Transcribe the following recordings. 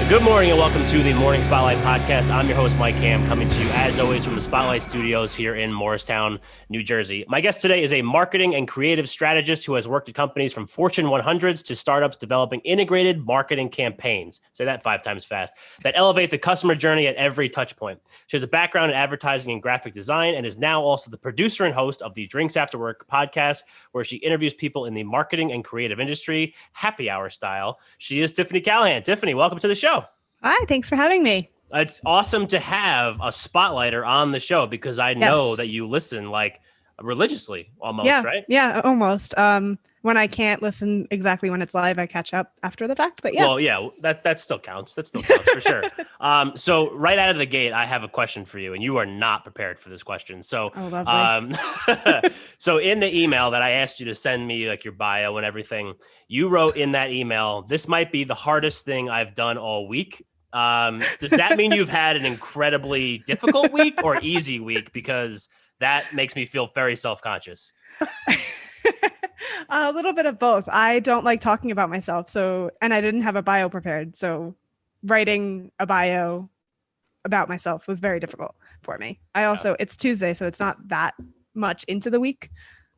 Good morning and welcome to the Morning Spotlight Podcast. I'm your host, Mike Ham, coming to you as always from the Spotlight Studios here in Morristown, New Jersey. My guest today is a marketing and creative strategist who has worked at companies from Fortune 100s to startups developing integrated marketing campaigns. Say that 5 times fast. That elevate the customer journey at every touch point. She has a background in advertising and graphic design and is now also the producer and host of the Drinks After Work podcast, where she interviews people in the marketing and creative industry, happy hour style. She is Tiffany Callahan. Tiffany, welcome to the show. Hi, thanks for having me. It's awesome to have a spotlighter on the show because I know that you listen like religiously almost, right? Yeah, almost. When I can't listen exactly when it's live, I catch up after the fact, but yeah. Well, yeah, that still counts. That still counts for sure. So right out of the gate, I have a question for you, and you are not prepared for this question. So, lovely. So in the email that I asked you to send me, like your bio and everything, you wrote in that email, "This might be the hardest thing I've done all week." Does that mean you've had an incredibly difficult week or easy week? Because that makes me feel very self-conscious. A little bit of both. I don't like talking about myself. And I didn't have a bio prepared. So writing a bio about myself was very difficult for me. It's Tuesday, so it's not that much into the week.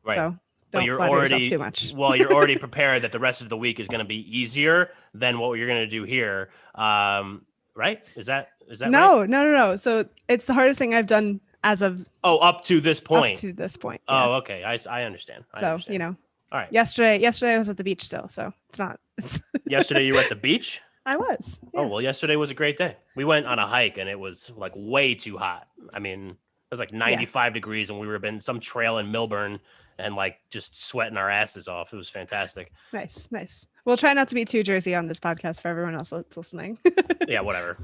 Right. So don't flatter yourself too much. Well, you're already prepared that the rest of the week is going to be easier than what you're going to do here. Right? Is that right? No. So it's the hardest thing I've done as of up to this point. Yeah. Oh, okay. I understand. All right. Yesterday I was at the beach still, so it's not. Yesterday you were at the beach? I was. Yeah. Oh, well, yesterday was a great day. We went on a hike and it was like way too hot. I mean, it was like 95 degrees and we were in some trail in Millburn and like just sweating our asses off. It was fantastic. Nice. We'll try not to be too Jersey on this podcast for everyone else listening. Yeah, whatever.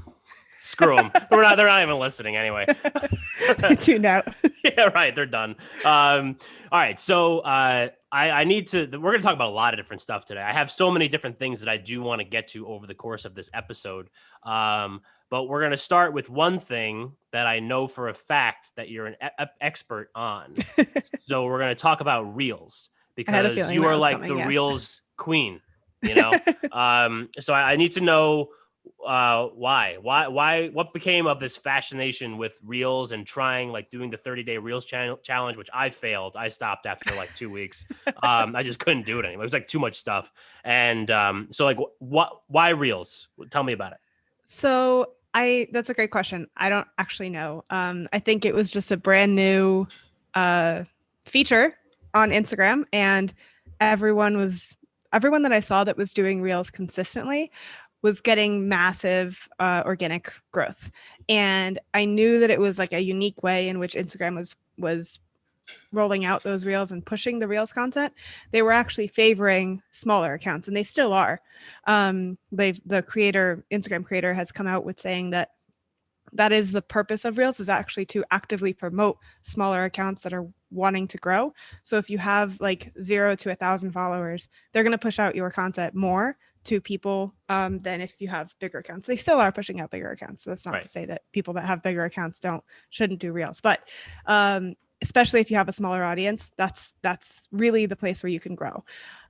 Screw them. They're not even listening anyway. Tuned out. Yeah, right. They're done. All right. So I need to, we're going to talk about a lot of different stuff today. I have so many different things that I do want to get to over the course of this episode. But we're going to start with one thing that I know for a fact that you're an expert on. So we're going to talk about Reels because you are like the Reels queen, you know? So I need to know why, what became of this fascination with Reels and trying like doing the 30-day Reels challenge, which I failed. I stopped after like 2 weeks. I just couldn't do it anymore. It was like too much stuff. And so like why Reels? Tell me about it. So that's a great question. I don't actually know. I think it was just a brand new feature on Instagram, and everyone that I saw that was doing Reels consistently was getting massive organic growth. And I knew that it was like a unique way in which Instagram was rolling out those Reels and pushing the Reels content. They were actually favoring smaller accounts, and they still are. Instagram creator has come out with saying that is the purpose of Reels, is actually to actively promote smaller accounts that are wanting to grow. So if you have like 0 to 1,000 followers, they're going to push out your content more to people than if you have bigger accounts. They still are pushing out bigger accounts. So that's not to say that people that have bigger accounts shouldn't do Reels, but especially if you have a smaller audience, that's really the place where you can grow.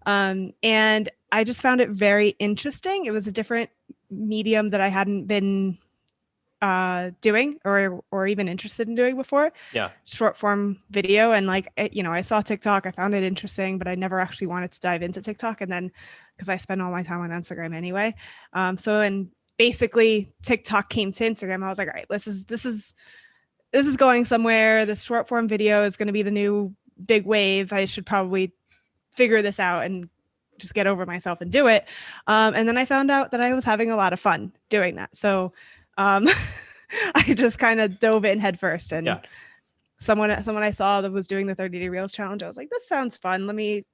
And I just found it very interesting. It was a different medium that I hadn't been doing or even interested in doing before. Yeah. Short form video. And like, I saw TikTok, I found it interesting, but I never actually wanted to dive into TikTok. And then because I spend all my time on Instagram anyway. And basically TikTok came to Instagram. I was like, all right, this is going somewhere. This short form video is going to be the new big wave. I should probably figure this out and just get over myself and do it. And then I found out that I was having a lot of fun doing that. So I just kind of dove in head first, and someone I saw that was doing the 30-day Reels challenge, I was like, this sounds fun. Let me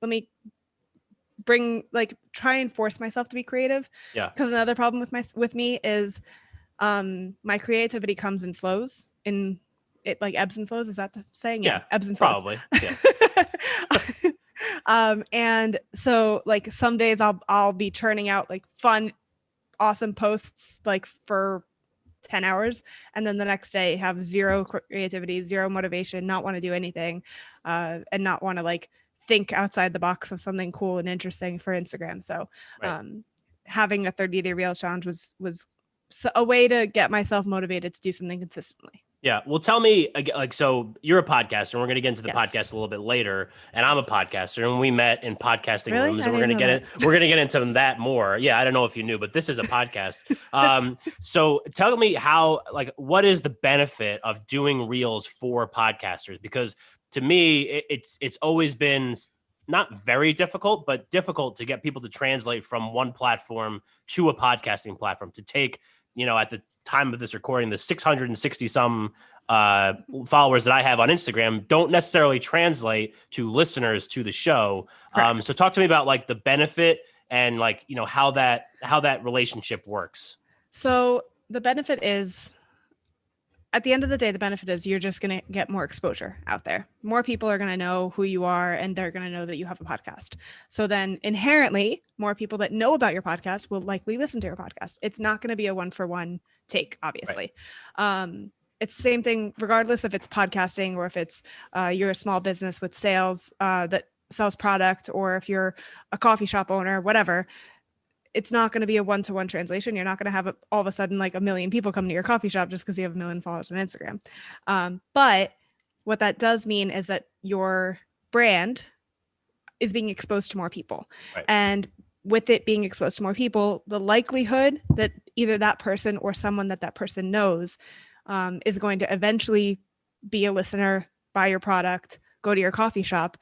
try and force myself to be creative. Yeah. Because another problem with me is my creativity comes in flows, in it like ebbs and flows. Is that the saying? Yeah, ebbs and flows. Probably. Yeah. And so like some days I'll be churning out like fun, awesome posts like for 10 hours, and then the next day have zero creativity, zero motivation, not want to do anything, and not want to like think outside the box of something cool and interesting for Instagram. So having a 30-day Reels challenge was a way to get myself motivated to do something consistently. Yeah. Well, tell me, like, so you're a podcaster, and we're going to get into the podcast a little bit later, and I'm a podcaster, and we met in podcasting rooms, and we're going to get into that more. Yeah. I don't know if you knew, but this is a podcast. So tell me how, like, what is the benefit of doing reels for podcasters? Because to me, it's always been not very difficult, but difficult to get people to translate from one platform to a podcasting platform, to take, at the time of this recording, the 660 some followers that I have on Instagram don't necessarily translate to listeners to the show. So talk to me about like the benefit and like, how that relationship works. So the benefit is, at the end of the day, the benefit is you're just going to get more exposure out there. More people are going to know who you are, and they're going to know that you have a podcast. So then inherently, more people that know about your podcast will likely listen to your podcast. It's not going to be a one-for-one take, obviously. Right. It's the same thing, regardless if it's podcasting or if it's you're a small business with sales that sells product, or if you're a coffee shop owner, whatever. It's not going to be a one-to-one translation. You're not going to have all of a sudden like 1 million people come to your coffee shop just because you have 1 million followers on Instagram. But what that does mean is that your brand is being exposed to more people. Right. And with it being exposed to more people, the likelihood that either that person or someone that person knows is going to eventually be a listener, buy your product, go to your coffee shop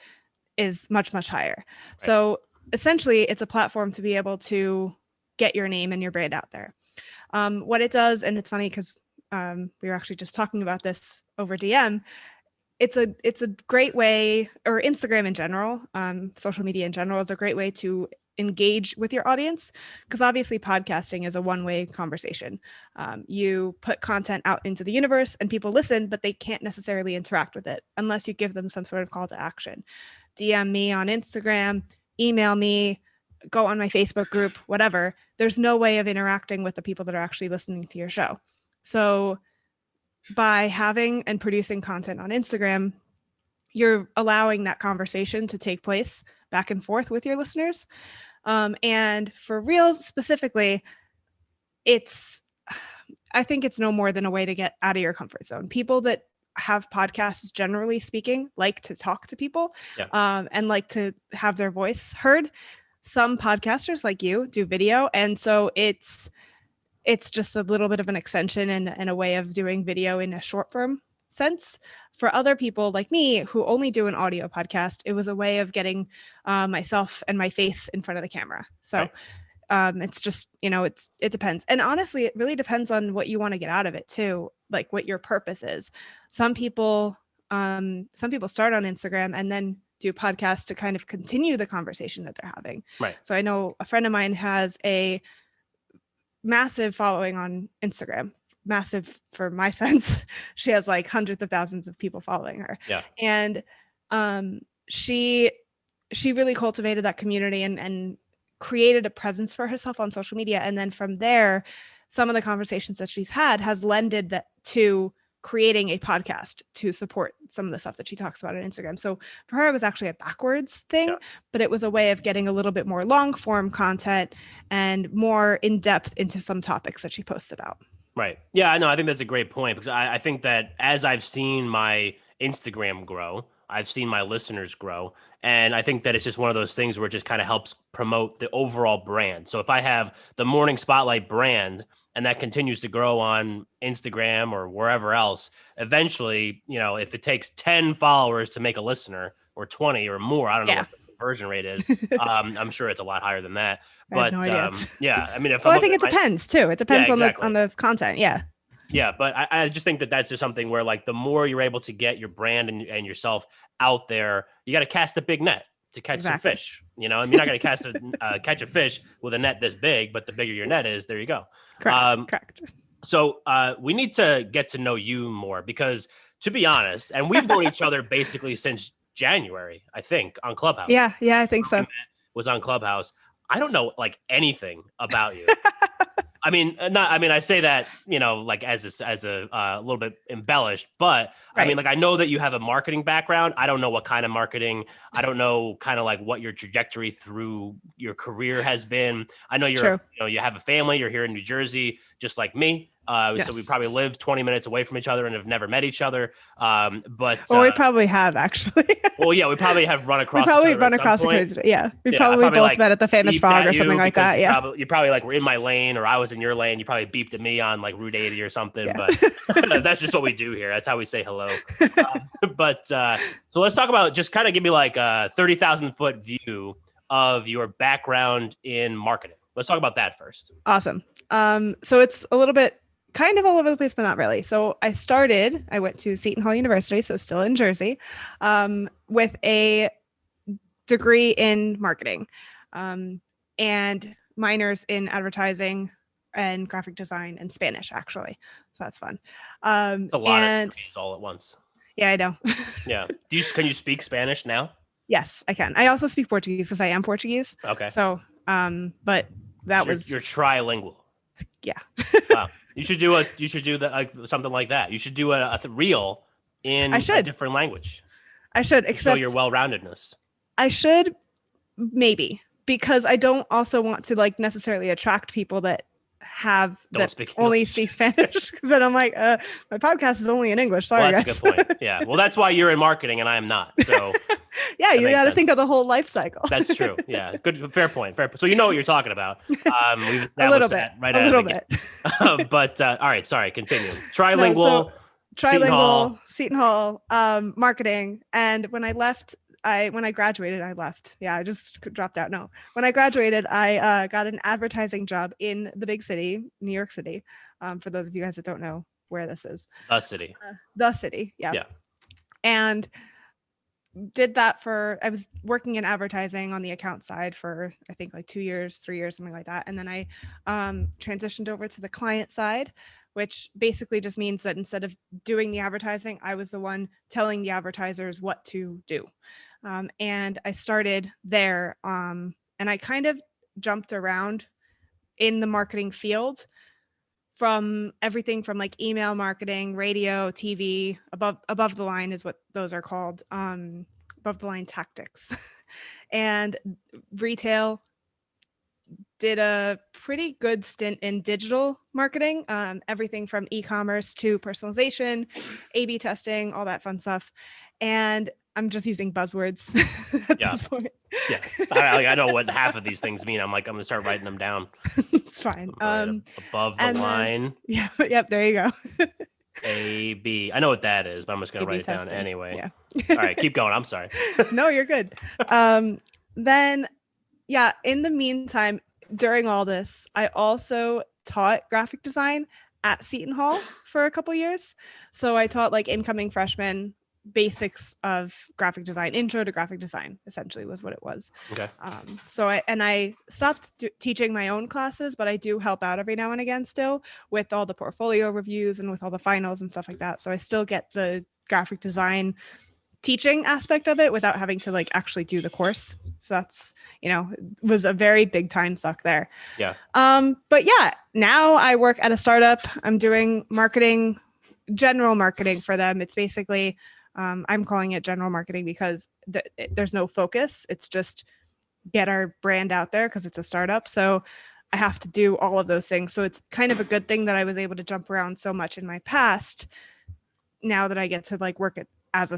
is much, much higher. Right. So essentially, it's a platform to be able to get your name and your brand out there. What it does, and it's funny because we were actually just talking about this over DM. It's a great way, or Instagram in general, social media in general, is a great way to engage with your audience, because obviously podcasting is a one-way conversation. You put content out into the universe and people listen, but they can't necessarily interact with it unless you give them some sort of call to action. DM me on Instagram, email me, go on my Facebook group, whatever. There's no way of interacting with the people that are actually listening to your show. So by having and producing content on Instagram, you're allowing that conversation to take place back and forth with your listeners. And for Reels specifically, I think it's no more than a way to get out of your comfort zone. People that have podcasts, generally speaking, like to talk to people, and like to have their voice heard. Some podcasters like you do video. And so it's just a little bit of an extension and a way of doing video in a short form sense. For other people like me who only do an audio podcast, it was a way of getting myself and my face in front of the camera. So it's just, it depends. And honestly, it really depends on what you want to get out of it too, like what your purpose is. Some people start on Instagram and then do podcasts to kind of continue the conversation that they're having. Right. So I know a friend of mine has a massive following on Instagram, massive for my sense. She has like hundreds of thousands of people following her. Yeah. And she really cultivated that community and created a presence for herself on social media. And then from there, some of the conversations that she's had has lended that to creating a podcast to support some of the stuff that she talks about on Instagram. So for her, it was actually a backwards thing, but it was a way of getting a little bit more long form content and more in depth into some topics that she posts about. Right. Yeah, I know. I think that's a great point, because I think that as I've seen my Instagram grow, I've seen my listeners grow. And I think that it's just one of those things where it just kind of helps promote the overall brand. So if I have the Morning Spotlight brand and that continues to grow on Instagram or wherever else, eventually, if it takes 10 followers to make a listener, or 20 or more, I don't know what the conversion rate is. I'm sure it's a lot higher than that. But yeah, I mean, I think it depends too. It depends on the content. Yeah. Yeah, but I just think that that's just something where, like, the more you're able to get your brand and yourself out there, you got to cast a big net to catch some fish. You're not going to catch a fish with a net this big, but the bigger your net is, there you go. Correct. So we need to get to know you more, because, to be honest, and we've known each other basically since January, I think, on Clubhouse. Yeah, I think so. Was on Clubhouse. I don't know like anything about you. I mean, not. I mean, I say that like as a little bit embellished, but I mean, Right. like I know that you have a marketing background. I don't know what kind of marketing. I don't know kind of like what your trajectory through your career has been. I know True. you have a family. You're here in New Jersey, just like me. So we Yes. probably live 20 minutes away from each other and have never met each other. But Well, we probably have actually. well, yeah, we probably have run We across each probably other at run some across point. equations. Yeah, we Yeah, I probably probably both like met at the famous beeped frog at or something you like because that. Yeah, you probably like were in my lane or I was in your lane. You probably beeped at me on like Route 80 or something. yeah. But that's just what we do here. That's how we say hello. But so let's talk about just kind of give me like a 30,000-foot view of your background in marketing. Let's talk about that first. Awesome. So it's a little bit kind of all over the place, but not really. So I went to Seton Hall University, so still in Jersey, with a degree in marketing, and minors in advertising and graphic design and Spanish, actually. So that's fun. It's a lot of And degrees all at once. yeah, I know. Yeah. Can you speak Spanish now? Yes, I can. I also speak Portuguese because I am Portuguese. Okay. So, but that So was you're trilingual. yeah. Wow. You should do something like that. You should do a reel in a different language. I should, to show your well-roundedness. I should maybe, because I don't also want to like necessarily attract people that only speak Spanish, because then I'm like, my podcast is only in English. Sorry, well, that's guys. a good point. Yeah. Well, that's why you're in marketing and I am not. So yeah, you got to think of the whole life cycle. That's true. Yeah. Good. Fair point. So you know what you're talking about. We've a little bit. Right. A little bit. But all right. Sorry. Continue. Trilingual. Seton Hall, marketing. And when I left, when I graduated, I left. Yeah, I just dropped out. No, when I graduated, I got an advertising job in the big city, New York City. For those of you guys that don't know where this is, the city. The city. Yeah. Yeah. And did that I was working in advertising on the account side for I think like 2 years, 3 years, something like that. And then I transitioned over to the client side, which basically just means that instead of doing the advertising, I was the one telling the advertisers what to do. And I started there, and I kind of jumped around in the marketing field from everything from like email marketing, radio, TV, above the line is what those are called, above the line tactics, and retail. Did a pretty good stint in digital marketing, everything from e-commerce to personalization, A/B testing, all that fun stuff. And I'm just using buzzwords at this point. Yeah, I know what half of these things mean. I'm gonna start writing them down. It's fine. Above the line. Yep. There you go. A/B. I know what that is, but I'm just gonna write it down anyway. Yeah. All right, keep going. I'm sorry. No, you're good. Then, yeah. In the meantime, during all this, I also taught graphic design at Seton Hall for a couple years. So I taught like incoming freshmen basics of graphic design, intro to graphic design, essentially was what it was. Okay. So I stopped teaching my own classes, but I do help out every now and again still with all the portfolio reviews and with all the finals and stuff like that. So I still get the graphic design teaching aspect of it without having to like actually do the course. So that's, was a very big time suck there. Yeah. But yeah, now I work at a startup. I'm doing general marketing for them. It's basically, I'm calling it general marketing because there's no focus. It's just get our brand out there because it's a startup. So I have to do all of those things. So it's kind of a good thing that I was able to jump around so much in my past. Now that I get to like work at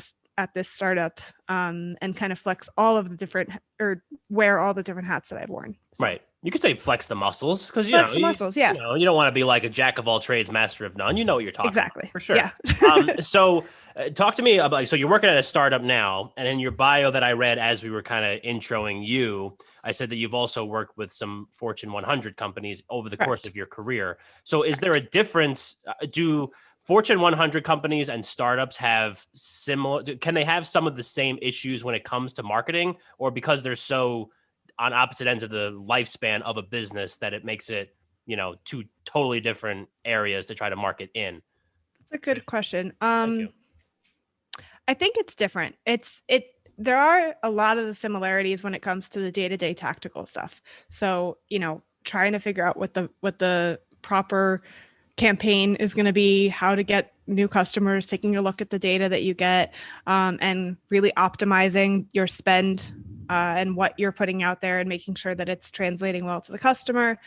this startup, and kind of flex all of the different, or wear all the different hats that I've worn. So. Right. You could say flex the muscles because you don't want to be like a jack of all trades, master of none. You know what you're talking exactly about, for sure. Yeah. So talk to me about, so you're working at a startup now, and in your bio that I read as we were kind of introing you, I said that you've also worked with some Fortune 100 companies over the course of your career. So is there a difference? Do Fortune 100 companies and startups have can they have some of the same issues when it comes to marketing, or because they're so on opposite ends of the lifespan of a business that it makes it, two totally different areas to try to market in? That's a good question. Thank you. I think it's different. There are a lot of the similarities when it comes to the day-to-day tactical stuff. So, trying to figure out what the proper campaign is going to be, how to get new customers, taking a look at the data that you get, and really optimizing your spend and what you're putting out there and making sure that it's translating well to the customer,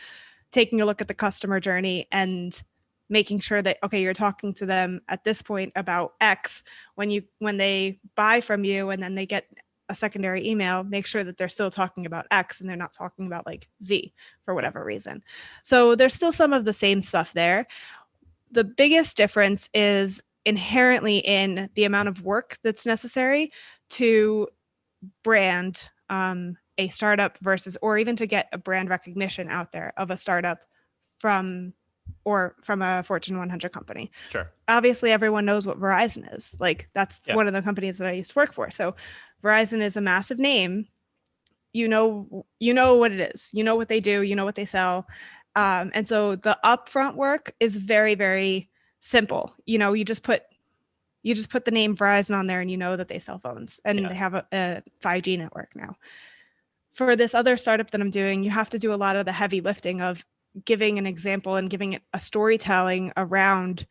taking a look at the customer journey and making sure that, okay, you're talking to them at this point about X. When they buy from you and then they get a secondary email, make sure that they're still talking about X and they're not talking about like Z for whatever reason. So there's still some of the same stuff there. The biggest difference is inherently in the amount of work that's necessary to brand a startup versus, or even to get a brand recognition out there of a startup from a Fortune 100 company. Sure. Obviously, everyone knows what Verizon is. Like, that's one of the companies that I used to work for. So Verizon is a massive name. You know what it is. You know what they do. You know what they sell. And so the upfront work is very, very simple. You just put the name Verizon on there and you know that they sell phones and they have a 5G network now. For this other startup that I'm doing, you have to do a lot of the heavy lifting of giving an example and giving it a storytelling around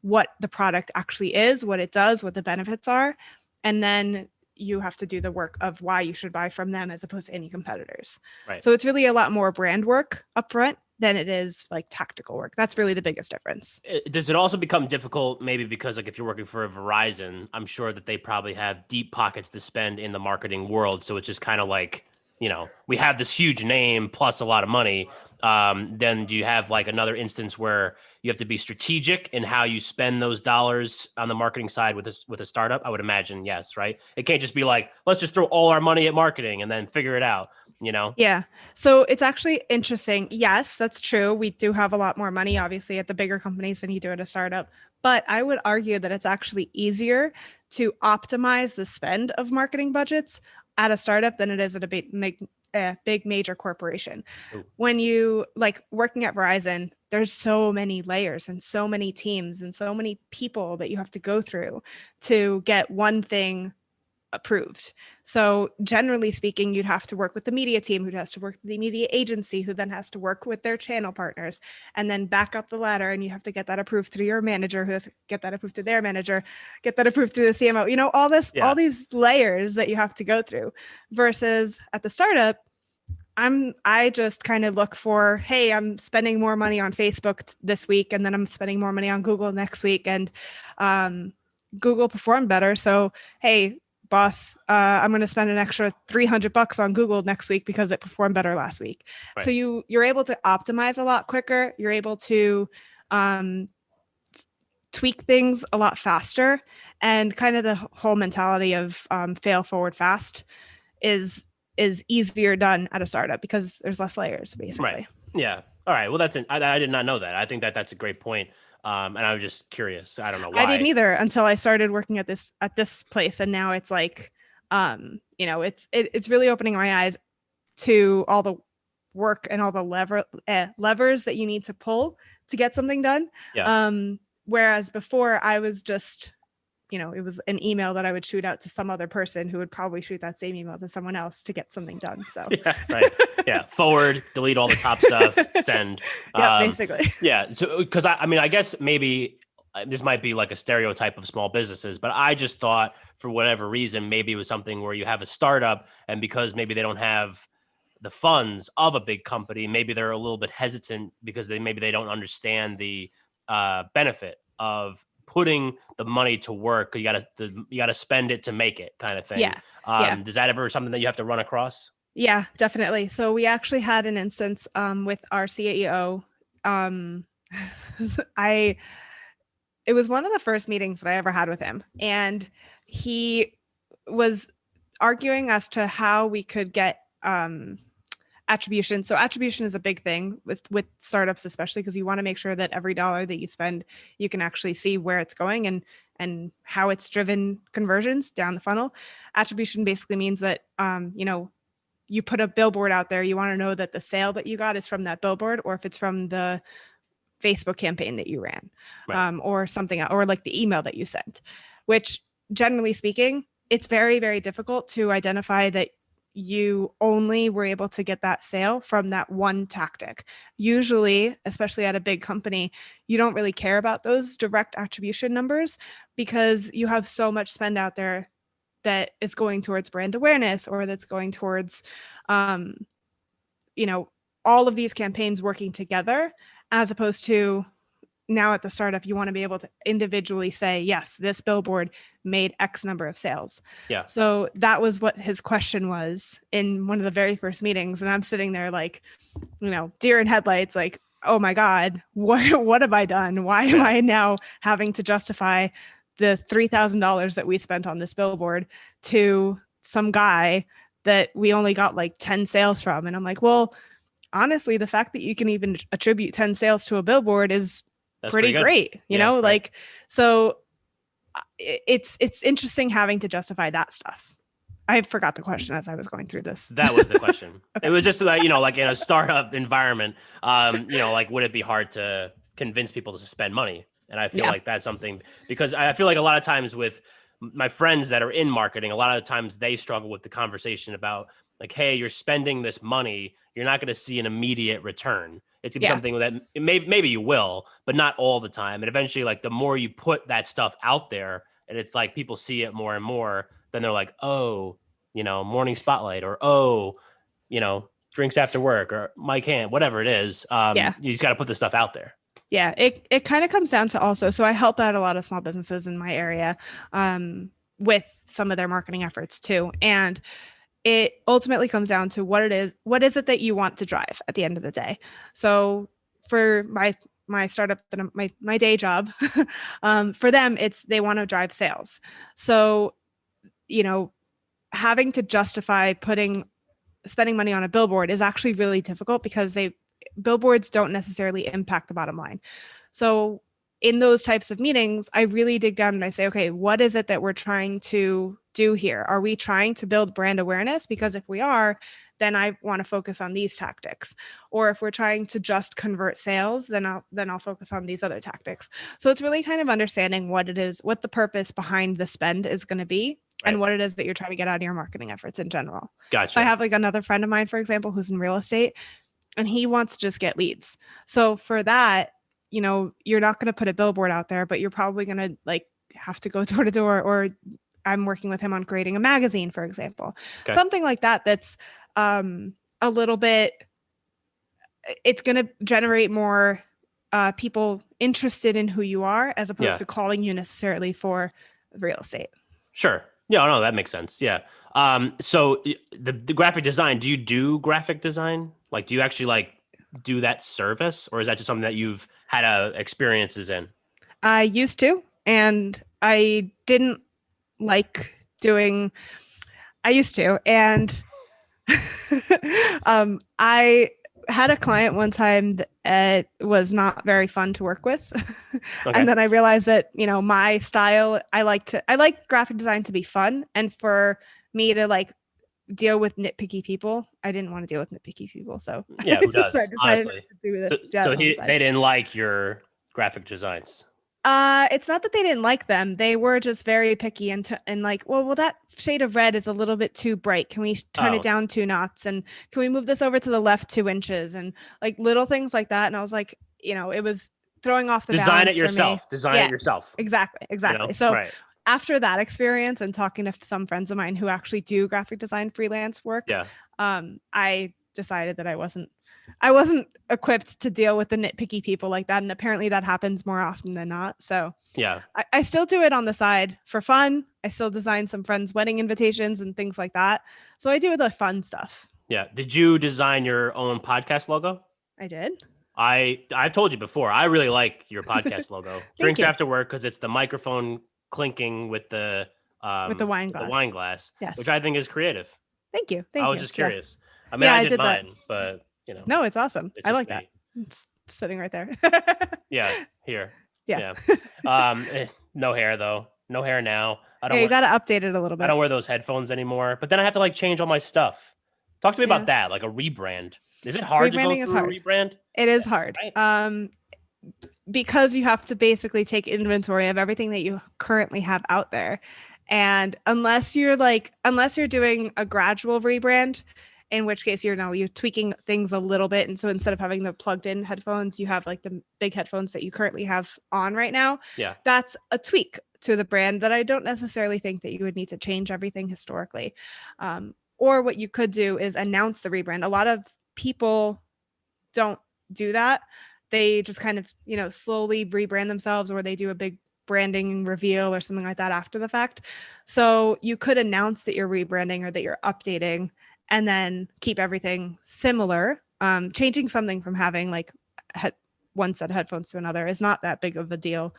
what the product actually is, what it does, what the benefits are. And then you have to do the work of why you should buy from them as opposed to any competitors. Right. So it's really a lot more brand work upfront than it is like tactical work. That's really the biggest difference. Does it also become difficult maybe because like if you're working for a Verizon, I'm sure that they probably have deep pockets to spend in the marketing world. So it's just kind of like, we have this huge name plus a lot of money. Then do you have like another instance where you have to be strategic in how you spend those dollars on the marketing side with a startup? I would imagine, yes, right? It can't just be like, let's just throw all our money at marketing and then figure it out, Yeah. So it's actually interesting. Yes, that's true. We do have a lot more money, obviously, at the bigger companies than you do at a startup. But I would argue that it's actually easier to optimize the spend of marketing budgets at a startup than it is at a big major corporation. Ooh. When you like working at Verizon, there's so many layers and so many teams and so many people that you have to go through to get one thing approved. So generally speaking, you'd have to work with the media team, who has to work with the media agency, who then has to work with their channel partners, and then back up the ladder. And you have to get that approved through your manager, who has to get that approved to their manager, get that approved through the CMO, all these layers that you have to go through. Versus at the startup, I just kind of look for, hey, I'm spending more money on Facebook this week, and then I'm spending more money on Google next week, and Google performed better. So, hey, boss, I'm going to spend an extra $300 on Google next week because it performed better last week. Right. So you're able to optimize a lot quicker. You're able to tweak things a lot faster, and kind of the whole mentality of fail forward fast is easier done at a startup because there's less layers, basically. Right. Yeah. All right. Well, I did not know that. I think that's a great point. And I was just curious. I don't know why. I didn't either until I started working at this place, and now it's like, it's really opening my eyes to all the work and all the levers that you need to pull to get something done. Yeah. Whereas before, I was just, it was an email that I would shoot out to some other person who would probably shoot that same email to someone else to get something done. So yeah, right. Yeah. Forward, delete all the top stuff, send. Yeah, basically. Yeah. So, because I guess maybe this might be like a stereotype of small businesses, but I just thought for whatever reason, maybe it was something where you have a startup, and because maybe they don't have the funds of a big company, maybe they're a little bit hesitant because they don't understand the benefit of putting the money to work. You gotta spend it to make it, kind of thing. Yeah. Does that ever something that you have to run across? Yeah, definitely. So we actually had an instance with our CEO. It was one of the first meetings that I ever had with him, and he was arguing as to how we could get attribution. So attribution is a big thing with startups, especially because you want to make sure that every dollar that you spend, you can actually see where it's going and how it's driven conversions down the funnel. Attribution basically means that, you put a billboard out there, you want to know that the sale that you got is from that billboard, or if it's from the Facebook campaign that you ran, right. Or something else, or like the email that you sent, which generally speaking, it's very, very difficult to identify that you only were able to get that sale from that one tactic. Usually, especially at a big company, you don't really care about those direct attribution numbers because you have so much spend out there that is going towards brand awareness or that's going towards, you know, all of these campaigns working together, as opposed to now at the startup, you want to be able to individually say, yes, this billboard made X number of sales. Yeah. So that was what his question was in one of the very first meetings. And I'm sitting there like, deer in headlights, like, oh my God, what have I done? Why am I now having to justify the $3,000 that we spent on this billboard to some guy that we only got like 10 sales from? And I'm like, well, honestly, the fact that you can even attribute 10 sales to a billboard is pretty great, right. Like, so it's interesting having to justify that stuff. I forgot the question as I was going through this. That was the question. Okay. It was just like, like in a startup environment, like, would it be hard to convince people to spend money? And I feel like that's something, because I feel like a lot of times with my friends that are in marketing, a lot of times they struggle with the conversation about like, hey, you're spending this money, you're not going to see an immediate return. It's gonna be something that maybe you will, but not all the time. And eventually, like, the more you put that stuff out there, and it's like people see it more and more, then they're like, oh, morning spotlight, or drinks after work, or Mike Hand, whatever it is. You just got to put the stuff out there. Yeah, it kind of comes down to also, so I help out a lot of small businesses in my area with some of their marketing efforts too. And it ultimately comes down to what is it that you want to drive at the end of the day. So for my startup, my day job, for them, they want to drive sales. So, having to justify spending money on a billboard is actually really difficult because billboards don't necessarily impact the bottom line. So in those types of meetings, I really dig down and I say, okay, what is it that we're trying to do here? Are we trying to build brand awareness? Because if we are, then I want to focus on these tactics. Or if we're trying to just convert sales, then I'll focus on these other tactics. So it's really kind of understanding what the purpose behind the spend is going to be, and what it is that you're trying to get out of your marketing efforts in general. Gotcha. So I have like another friend of mine, for example, who's in real estate, and he wants to just get leads. So for that, you're not going to put a billboard out there, but you're probably going to like have to go door to door, or I'm working with him on creating a magazine, for example, something like that. That's a little bit, it's going to generate more people interested in who you are, as opposed to calling you necessarily for real estate. Sure. Yeah, no, that makes sense. Yeah. So the graphic design, do you do graphic design? Like, do you actually like do that service, or is that just something that you've had experiences in? I used to, and I didn't like doing, I used to, and I had a client one time that was not very fun to work with. And then I realized that, my style, I like graphic design to be fun, and for me to like deal with nitpicky people. I didn't want to deal with nitpicky people. So yeah, who does? So honestly. So they didn't like your graphic designs. It's not that they didn't like them. They were just very picky and like, well, that shade of red is a little bit too bright. Can we turn it down 2 notches? And can we move this over to the left 2 inches? And like little things like that. And I was like, it was throwing off the design balance it yourself. Design it yourself. Exactly. So after that experience and talking to some friends of mine who actually do graphic design freelance work, I decided that I wasn't equipped to deal with the nitpicky people like that. And apparently that happens more often than not. So I still do it on the side for fun. I still design some friends' wedding invitations and things like that. So I do the fun stuff. Yeah. Did you design your own podcast logo? I did. I've told you before, I really like your podcast logo. Drinks After Work, because it's the microphone clinking with the wine glass, which I think is creative. Thank you. I was just curious. I mean, I did mine, but no, it's awesome. I like that. It's sitting right there. Here. Yeah. No hair though. No hair now. You got to update it a little bit. I don't wear those headphones anymore, but then I have to like change all my stuff. Talk to me about that, like a rebrand. Is it hard to go through a rebrand? It is hard. Right. Because you have to basically take inventory of everything that you currently have out there And unless you're doing a gradual rebrand, in which case you're tweaking things a little bit. And so instead of having the plugged in headphones, you have like the big headphones that you currently have on right now. Yeah. That's a tweak to the brand that I don't necessarily think that you would need to change everything historically. Or what you could do is announce the rebrand. A lot of people don't do that. They just kind of, slowly rebrand themselves, or they do a big branding reveal or something like that after the fact. So you could announce that you're rebranding or that you're updating, and then keep everything similar. Changing something from having like one set of headphones to another is not that big of a deal.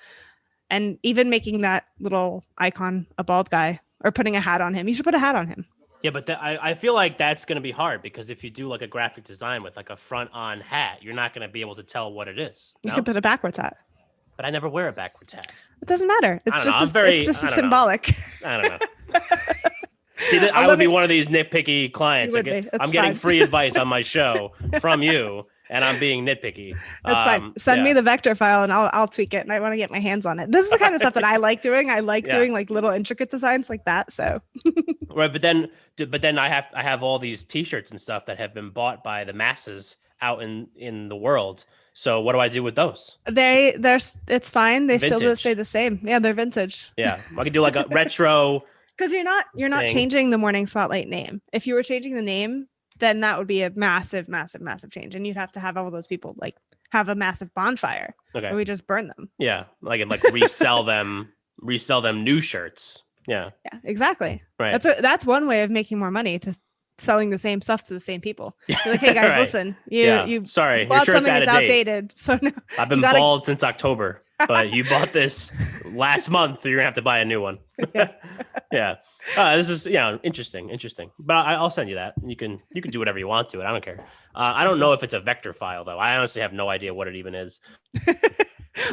And even making that little icon a bald guy, or putting a hat on him, you should put a hat on him. Yeah, but I feel like that's going to be hard, because if you do like a graphic design with like a front on hat, you're not going to be able to tell what it is. No? You could put a backwards hat. But I never wear a backwards hat. It doesn't matter. It's just symbolic. I don't know. See, I would be one of these nitpicky clients. I'm getting free advice on my show from you, and I'm being nitpicky. That's fine. Send me the vector file, and I'll tweak it. And I want to get my hands on it. This is the kind of stuff that I like doing. I like doing like little intricate designs like that. So right, but then I have all these T-shirts and stuff that have been bought by the masses out in the world. So what do I do with those? It's fine. They vintage. Still stay the same. Yeah, they're vintage. Yeah, I could do like a retro. Because you're not changing the Morning Spotlight name. If you were changing the name, then that would be a massive, massive, massive change, and you'd have to have all those people like have a massive bonfire. Okay, where we just burn them. Yeah, like resell them new shirts. Yeah, exactly. Right. That's one way of making more money, to selling the same stuff to the same people. You're like, hey guys, right. Listen, you sorry, bought something that's outdated. So no, I've been bald since October, but you bought this last month, so you're gonna have to buy a new one. Yeah. This is interesting. But I'll send you that. You can do whatever you want to it. I don't care. I don't know if it's a vector file though. I honestly have no idea what it even is.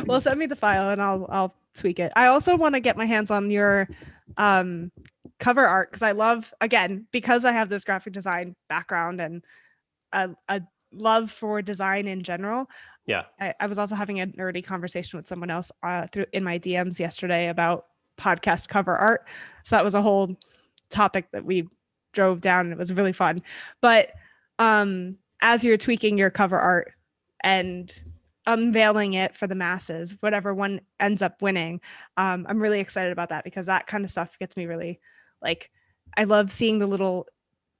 Well, send me the file and I'll tweak it. I also want to get my hands on your cover art, because I love, again, because I have this graphic design background and a love for design in general. Yeah. I was also having a nerdy conversation with someone else in my DMs yesterday about podcast cover art. So that was a whole topic that we drove down, and it was really fun. But as you're tweaking your cover art and unveiling it for the masses, whatever one ends up winning, I'm really excited about that, because that kind of stuff gets me really, like, I love seeing the little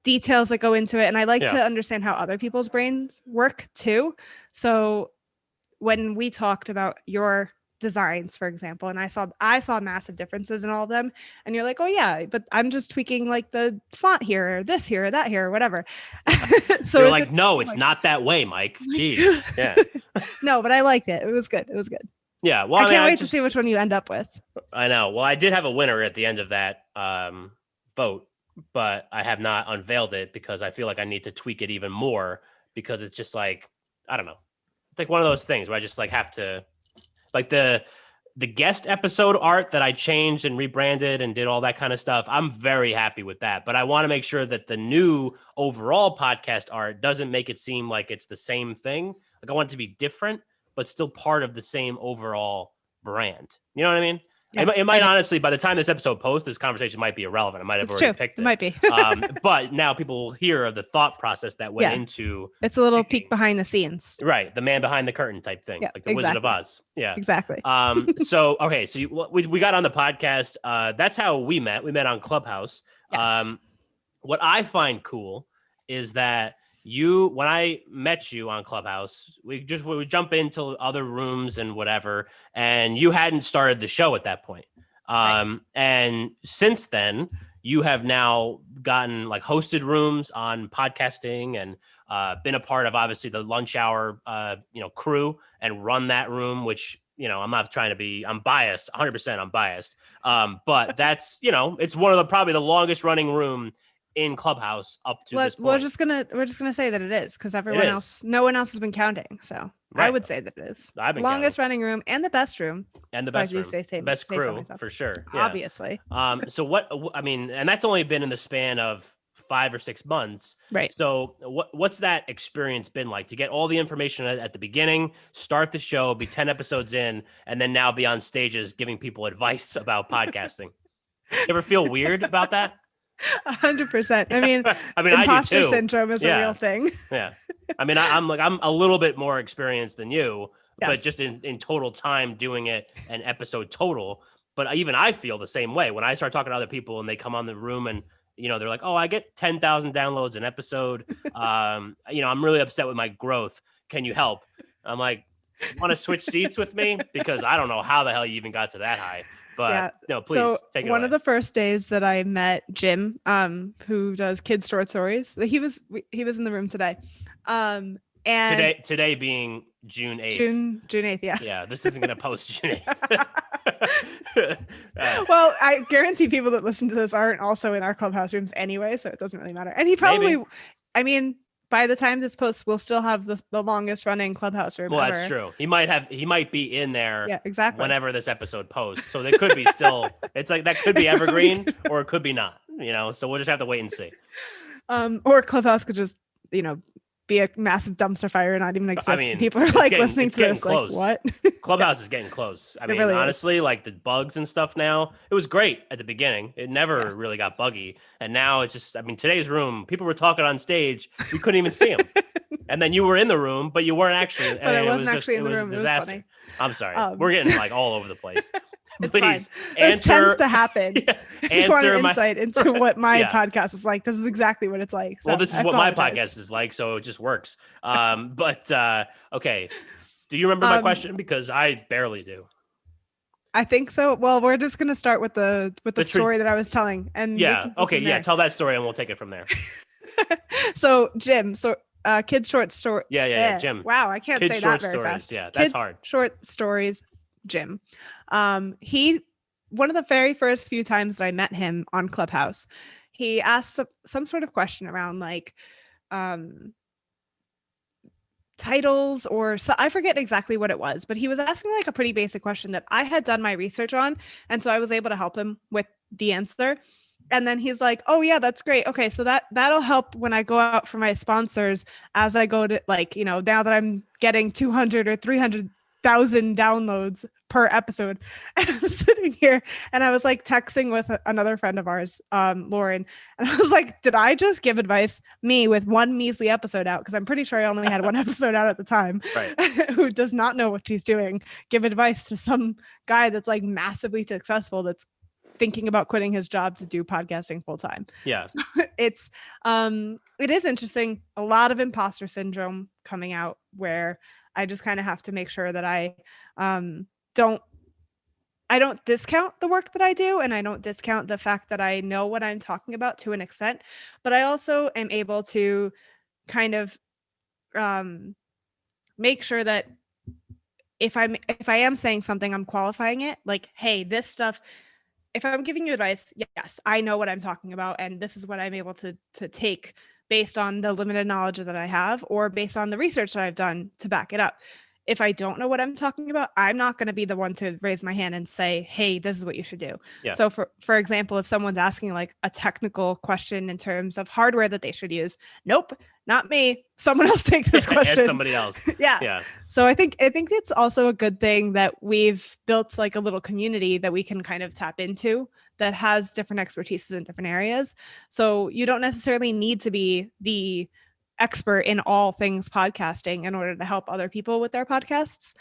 details that go into it, and I like to understand how other people's brains work too. So when we talked about your designs, for example, and I saw massive differences in all of them, and you're like, oh yeah, but I'm just tweaking like the font here, or this here, or that here, or whatever. So you're like, no, it's not that way, Mike. Jeez. Yeah. No, but I liked it. It was good. Yeah. Well, I can't wait to see which one you end up with. I know. Well, I did have a winner at the end of that vote, but I have not unveiled it, because I feel like I need to tweak it even more, because it's just like, I don't know. It's like one of those things where I just like have to, like the guest episode art that I changed and rebranded and did all that kind of stuff. I'm very happy with that, but I want to make sure that the new overall podcast art doesn't make it seem like it's the same thing. Like, I want it to be different, but still part of the same overall brand. You know what I mean? Yeah, it might honestly, by the time this episode posts, this conversation might be irrelevant. I might have already picked it. It might be. But now people will hear the thought process that went into. It's a little peek behind the scenes. Right. The man behind the curtain type thing. Like the Wizard of Oz. Yeah. Exactly. So, okay. So we got on the podcast. That's how we met. We met on Clubhouse. Yes. What I find cool is that when I met you on Clubhouse, we would jump into other rooms and whatever, and you hadn't started the show at that point. Right. And since then, you have now gotten like hosted rooms on podcasting and been a part of obviously the lunch hour, crew, and run that room, which, I'm not trying to be, I'm biased, 100% I'm biased. But that's, it's one of the, probably the longest running room in Clubhouse up to this point. We're just gonna say that it is, because no one else has been counting. So right. I would say that it is longest running room and the best room and the best room, best crew for sure. Yeah. Obviously. So and that's only been in the span of 5 or 6 months. Right. So what's that experience been like to get all the information at the beginning, start the show, be 10 episodes in, and then now be on stages giving people advice about podcasting? You ever feel weird about that? 100%. I mean, I mean, I do imposter too. syndrome is a real thing. Yeah. I mean, I'm a little bit more experienced than you, but Yes. just in total time doing it an episode total. But even I feel the same way when I start talking to other people and they come on the room and, they're like, oh, I get 10,000 downloads an episode. I'm really upset with my growth. Can you help? I'm like, want to switch seats with me? Because I don't know how the hell you even got to that high. But no, please take it away. One of the first days that I met Jim, who does kids short stories, he was in the room today. And today being June 8th. June 8th, yeah. Yeah, this isn't gonna post June 8th. Well, I guarantee people that listen to this aren't also in our clubhouse rooms anyway, so it doesn't really matter. And he probably, I mean, by the time this posts, we'll still have the longest running clubhouse room. Well, ever. That's true. He might be in there. Yeah, exactly. Whenever this episode posts, so they could be still. It's like that could be evergreen or it could be not. So we'll just have to wait and see. Or clubhouse could just be a massive dumpster fire and not even exist. I mean, people are like listening to this close. Like, what? Clubhouse is getting close. I mean, really honestly, like the bugs and stuff now, it was great at the beginning. It never really got buggy. And now it's just, I mean, today's room, people were talking on stage. We couldn't even see them. And then you were in the room, but you weren't actually. But I wasn't actually in the room. It was funny. I'm sorry. We're getting like all over the place. Please This tends to happen. If you want an insight into what my podcast is like, this is exactly what it's like. So well, this is what my podcast is like, so it just works. Okay. Do you remember my question? Because I barely do. I think so. Well, we're just gonna start with the story that I was telling, and tell that story, and we'll take it from there. So Jim, kids short story. Yeah, Jim. Wow, I can't say that very fast. Yeah, that's hard. Short stories, Jim. He, one of the very first few times that I met him on Clubhouse, he asked some sort of question around like titles or so, I forget exactly what it was, but he was asking like a pretty basic question that I had done my research on, and so I was able to help him with the answer. And then he's like, oh yeah, that's great. Okay, so that'll help when I go out for my sponsors, as I go to now that I'm getting 200 or 300,000 downloads per episode. And I was sitting here and I was like texting with another friend of ours, Lauren, and I was like, did I just give advice, me with one measly episode out, because I'm pretty sure I only had one episode out at the time, right, who does not know what she's doing, give advice to some guy that's like massively successful, that's thinking about quitting his job to do podcasting full time. Yeah. So it is interesting. A lot of imposter syndrome coming out, where I just kind of have to make sure that I don't discount the work that I do, and I don't discount the fact that I know what I'm talking about to an extent, but I also am able to kind of make sure that if I am saying something, I'm qualifying it, like, hey, this stuff, if I'm giving you advice, yes, I know what I'm talking about, and this is what I'm able to take based on the limited knowledge that I have, or based on the research that I've done to back it up. If I don't know what I'm talking about, I'm not going to be the one to raise my hand and say, hey, this is what you should do. Yeah. So for example, if someone's asking like a technical question in terms of hardware that they should use, nope, not me. Someone else take this question. Ask somebody else. Yeah. So I think it's also a good thing that we've built like a little community that we can kind of tap into that has different expertises in different areas. So you don't necessarily need to be the expert in all things podcasting in order to help other people with their podcasts.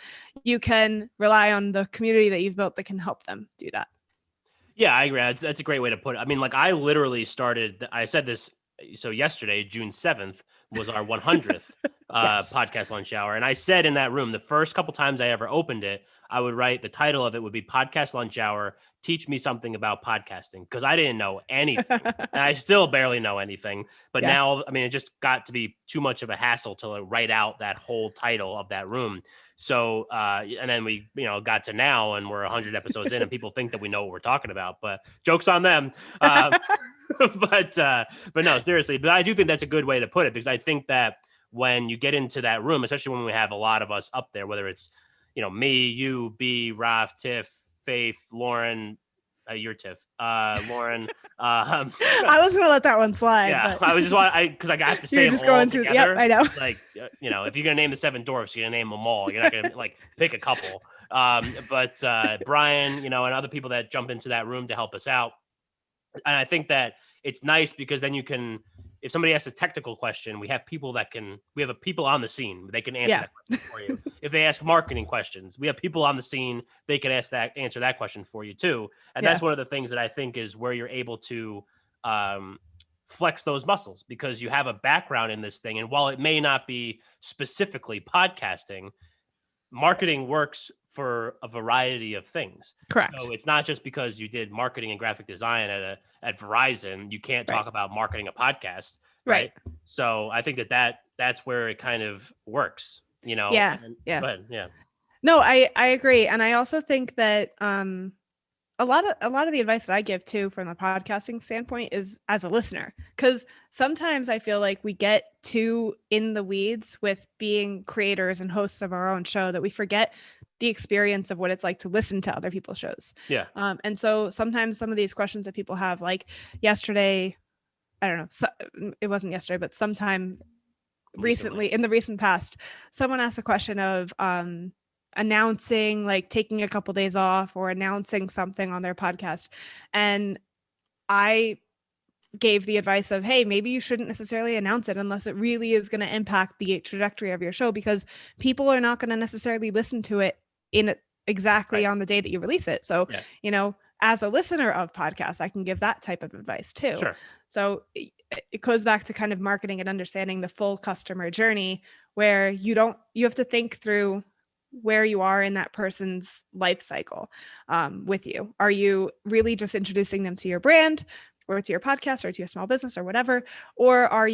You can rely on the community that you've built that can help them do that. Yeah, I agree. That's a great way to put it. I mean, like I literally started, I said this, so yesterday, June 7th was our 100th podcast lunch hour. And I said in that room, the first couple times I ever opened it, I would write, the title of it would be Podcast Lunch Hour, Teach Me Something About Podcasting, because I didn't know anything. And I still barely know anything. But now, I mean, it just got to be too much of a hassle to like write out that whole title of that room. So, and then we, got to now, and we're 100 episodes in, and people think that we know what we're talking about, but joke's on them. But no, seriously, but I do think that's a good way to put it, because I think that when you get into that room, especially when we have a lot of us up there, whether it's, me, you, B, Raf, Tiff, Faith, Lauren, you're Tiff, Lauren. I was going to let that one slide. Yeah, but... I was just because I have to say them all together. Yep, I know. It's like, if you're going to name the 7 dwarfs, you're going to name them all. You're not going to like pick a couple. But Brian, and other people that jump into that room to help us out. And I think that it's nice because then you can, if somebody asks a technical question, we have people on the scene. They can answer that question for you. If they ask marketing questions, we have people on the scene. They can answer that question for you too. And that's one of the things that I think is where you're able to flex those muscles, because you have a background in this thing. And while it may not be specifically podcasting, marketing works for a variety of things. Correct. So it's not just because you did marketing and graphic design at Verizon, you can't talk about marketing a podcast. Right. So I think that's where it kind of works, Yeah. Go ahead. Yeah. No, I agree. And I also think that a lot of the advice that I give too from the podcasting standpoint is as a listener, because sometimes I feel like we get too in the weeds with being creators and hosts of our own show that we forget the experience of what it's like to listen to other people's shows. Yeah. And so sometimes some of these questions that people have, like yesterday, I don't know, so it wasn't yesterday, but sometime recently in the recent past, someone asked a question of announcing, like taking a couple days off or announcing something on their podcast. And I gave the advice of, hey, maybe you shouldn't necessarily announce it unless it really is going to impact the trajectory of your show, because people are not going to necessarily listen to it exactly on the day that you release it. So, as a listener of podcasts, I can give that type of advice too. Sure. So it goes back to kind of marketing and understanding the full customer journey, where you have to think through where you are in that person's life cycle with you. Are you really just introducing them to your brand or to your podcast or to your small business or whatever? Or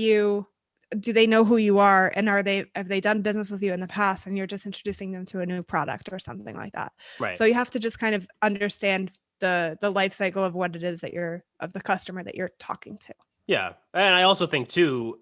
do they know who you are, and have they done business with you in the past and you're just introducing them to a new product or something like that? Right. So you have to just kind of understand the life cycle of what it is of the customer that you're talking to. Yeah. And I also think too,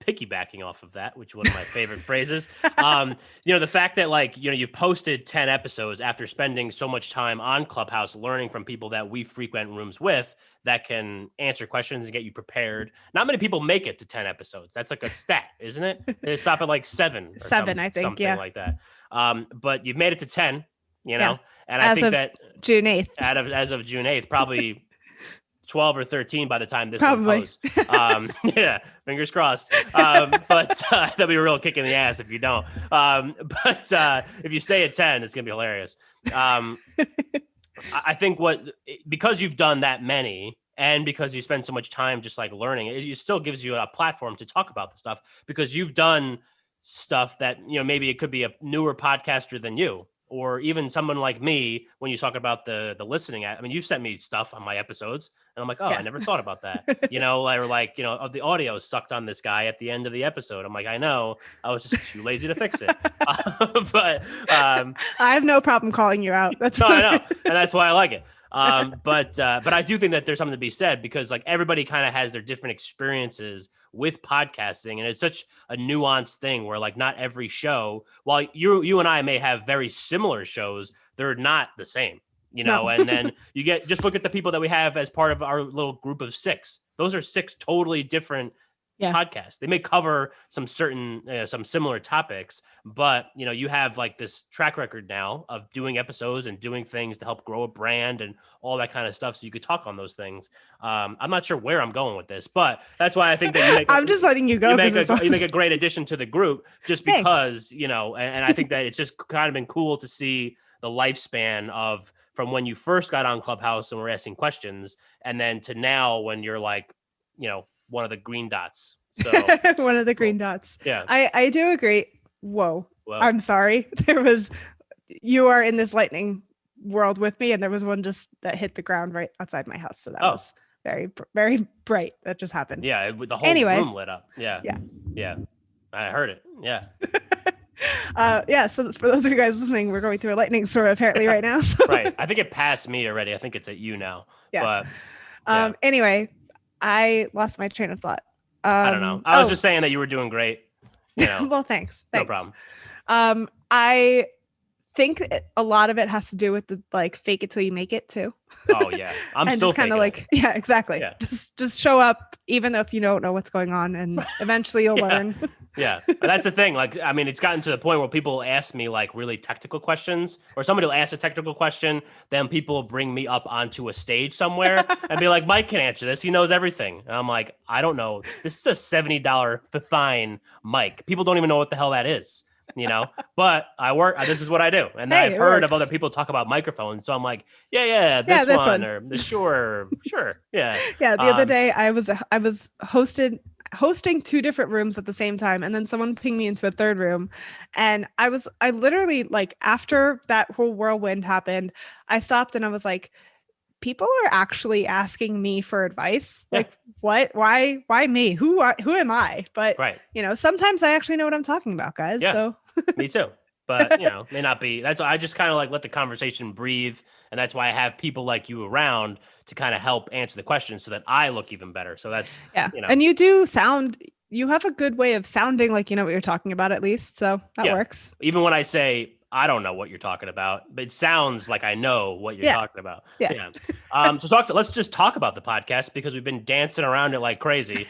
piggybacking off of that, which is one of my favorite phrases, the fact that you've posted 10 episodes after spending so much time on Clubhouse, learning from people that we frequent rooms with that can answer questions and get you prepared. Not many people make it to 10 episodes. That's like a stat, isn't it? They stop at like 7. I think, something like that. But you've made it to 10, and I think that June 8th, as of June 8th, probably 12 or 13 by the time this one posts. Yeah, fingers crossed. But that'll be a real kick in the ass if you don't. But if you stay at 10, it's gonna be hilarious. I think because you've done that many, and because you spend so much time just like learning, it still gives you a platform to talk about the stuff, because you've done stuff that maybe it could be a newer podcaster than you. Or even someone like me, when you talk about the listening, you've sent me stuff on my episodes, and I'm like, I never thought about that. Or the audio sucked on this guy at the end of the episode. I'm like, I know, I was just too lazy to fix it. But I have no problem calling you out. I know, and that's why I like it. But I do think that there's something to be said, because like everybody kind of has their different experiences with podcasting, and it's such a nuanced thing where like not every show, while you and I may have very similar shows, they're not the same, No. And then just look at the people that we have as part of our little group of 6. Those are 6 totally different podcasts. They may cover some similar topics, but you have like this track record now of doing episodes and doing things to help grow a brand and all that kind of stuff, so you could talk on those things. I'm not sure where I'm going with this, but that's why I think that I'm just letting you go. You make a great addition to the group, just because and I think that it's just kind of been cool to see the lifespan of from when you first got on Clubhouse and were asking questions, and then to now when you're like one of the green dots. So one of the green dots. Yeah. I do agree. Whoa. I'm sorry. You are in this lightning world with me, and there was one just that hit the ground right outside my house. So that was very, very bright. That just happened. Yeah. The whole room lit up. Yeah. Yeah. Yeah. I heard it. Yeah. So for those of you guys listening, we're going through a lightning storm apparently right now. So. Right. I think it passed me already. I think it's at you now. Yeah. But, anyway, I lost my train of thought. I don't know. I was just saying that you were doing great. Well, thanks. No problem. I think a lot of it has to do with the like fake it till you make it too. Oh yeah, I'm still kind of like it. Yeah, exactly. Yeah. Just show up, even though if you don't know what's going on, and eventually you'll learn. Yeah, that's the thing. Like, I mean, it's gotten to the point where people ask me like really technical questions, or somebody will ask a technical question, then people will bring me up onto a stage somewhere and be like, Mike can answer this. He knows everything. And I'm like, I don't know. This is a $70 fine mic. People don't even know what the hell that is, but I work, this is what I do. And then I've heard of other people talk about microphones. So I'm like, yeah, this one. Or sure. Yeah. Yeah. The other day I was hosting two different rooms at the same time, and then someone pinged me into a third room, and I literally, like, after that whole whirlwind happened, I stopped and I was like, people are actually asking me for advice. Yeah. Like, what? Why me? Who am I? But right. Sometimes I actually know what I'm talking about, guys. Yeah. So Me too. But may not be. That's why I just kind of like let the conversation breathe, and that's why I have people like you around to kind of help answer the questions so that I look even better. So that's And you have a good way of sounding like you know what you're talking about, at least. So that works. Even when I say I don't know what you're talking about, but it sounds like I know what you're talking about. Yeah. Let's just talk about the podcast, because we've been dancing around it like crazy.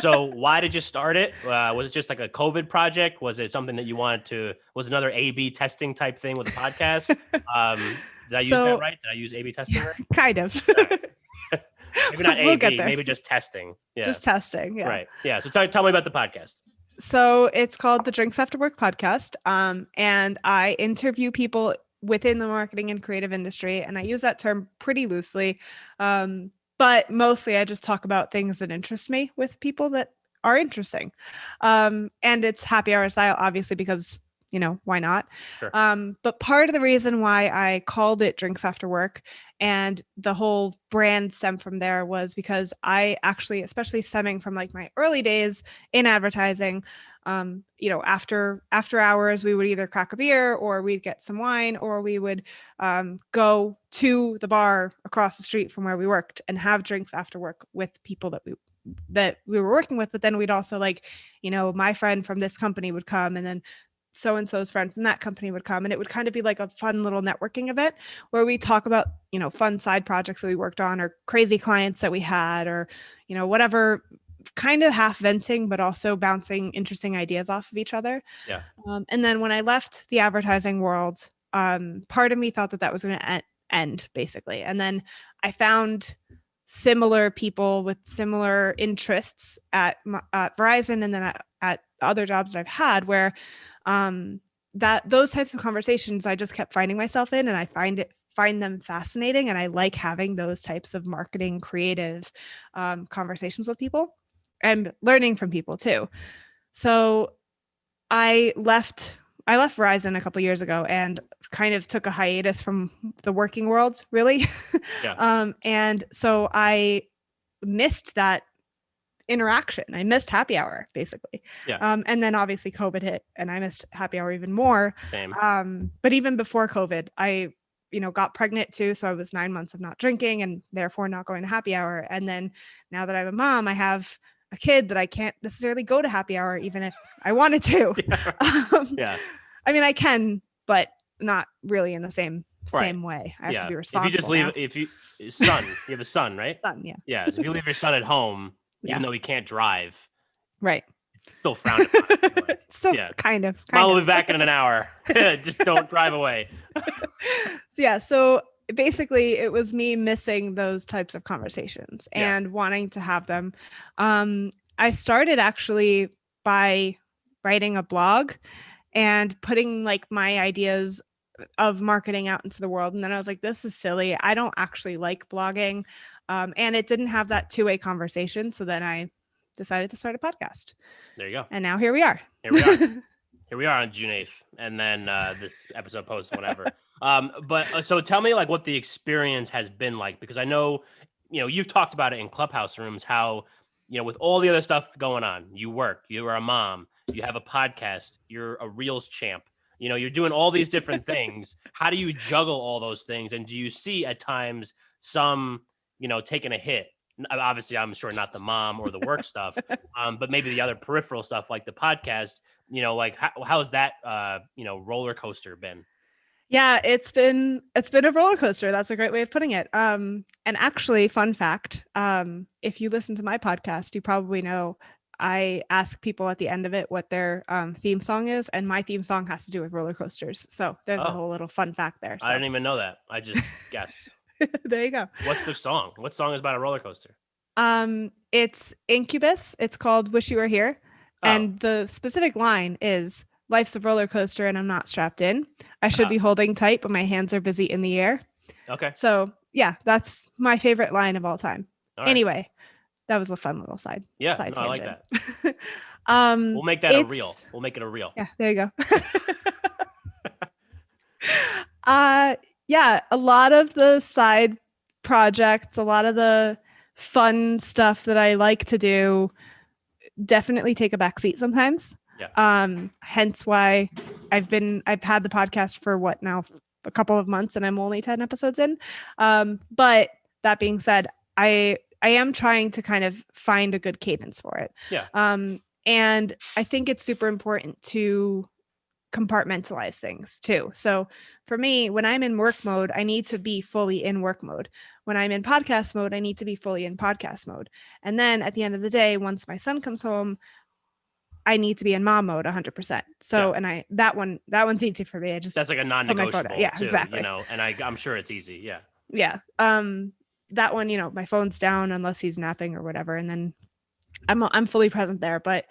So why did you start it? Was it just like a COVID project? Was it something that you was another A/B testing type thing with the podcast? Did I use that right? Did I use A/B testing right? Kind of. Maybe not A/B, maybe just testing. Yeah. Just testing. Yeah. Right. Yeah. So tell me about the podcast. So it's called the Drinks After Work podcast. And I interview people within the marketing and creative industry. And I use that term pretty loosely. But mostly I just talk about things that interest me with people that are interesting. And it's happy hour style, obviously, because why not? Sure. But part of the reason why I called it Drinks After Work and the whole brand stemmed from there was because I actually, especially stemming from like my early days in advertising, after hours, we would either crack a beer or we'd get some wine, or we would go to the bar across the street from where we worked and have drinks after work with people that we were working with. But then we'd also my friend from this company would come, and then so-and-so's friend from that company would come, and it would kind of be like a fun little networking event where we talk about, fun side projects that we worked on, or crazy clients that we had, or, whatever, kind of half venting, but also bouncing interesting ideas off of each other. Yeah. And then when I left the advertising world, part of me thought that was going to end basically. And then I found similar people with similar interests at Verizon, and then at other jobs that I've had, where that those types of conversations I just kept finding myself in, and I find them fascinating, and I like having those types of marketing creative conversations with people and learning from people too. So I left Verizon a couple of years ago and kind of took a hiatus from the working world, really. Yeah. And so I missed that interaction. I missed happy hour, basically. Yeah. And then obviously COVID hit, and I missed happy hour even more. Same. But even before COVID, I got pregnant too. So I was 9 months of not drinking and therefore not going to happy hour. And then now that I'm a mom, I have a kid that I can't necessarily go to happy hour, even if I wanted to. Yeah. I mean, I can, but not really in the same way. I have to be responsible. If you you have a son, right? Son, yeah. Yeah. So if you leave your son at home, even though he can't drive, right, it's still frowned upon. So kind of. Mom will be back in an hour. Just don't drive away. Yeah. So basically, it was me missing those types of conversations and wanting to have them. I started actually by writing a blog and putting like my ideas of marketing out into the world. And then I was like, this is silly. I don't actually like blogging. And it didn't have that two-way conversation. So then I decided to start a podcast. There you go. And now here we are. Here we are on June 8th. And then this episode posts whatever. But so tell me like what the experience has been like, because I know, you've talked about it in Clubhouse rooms, how, with all the other stuff going on, you work, you are a mom, you have a podcast, you're a Reels champ, you're doing all these different things. How do you juggle all those things? And do you see at times some, taking a hit? Obviously, I'm sure not the mom or the work stuff, but maybe the other peripheral stuff like the podcast, like how's that, roller coaster been? Yeah, it's been a roller coaster. That's a great way of putting it. And actually, fun fact, if you listen to my podcast, you probably know I ask people at the end of it what their theme song is, and my theme song has to do with roller coasters. So there's a whole little fun fact there. So. I didn't even know that. I just guess. There you go. What's the song? What song is about a roller coaster? It's Incubus. It's called "Wish You Were Here," and the specific line is, "Life's a roller coaster, and I'm not strapped in. I should be holding tight, but my hands are busy in the air." Okay. So yeah, that's my favorite line of all time. All right. Anyway, that was a fun little side. Yeah, side no, I like tangent. that. We'll make that a reel. We'll make it a reel. Yeah, there you go. Yeah, a lot of the side projects, a lot of the fun stuff that I like to do definitely take a backseat sometimes. Yeah. Hence why I've had the podcast for what now, a couple of months, and I'm only 10 episodes in. But that being said, I am trying to kind of find a good cadence for it. Yeah. And I think it's super important to compartmentalize things too. So for me, when I'm in work mode, I need to be fully in work mode. When I'm in podcast mode, I need to be fully in podcast mode. And then at the end of the day, once my son comes home, I need to be in mom mode 100%. So, and that one's easy for me. That's like a non-negotiable too, exactly. And I'm sure it's easy. Yeah. Yeah. That one, my phone's down unless he's napping or whatever. And then I'm fully present there, but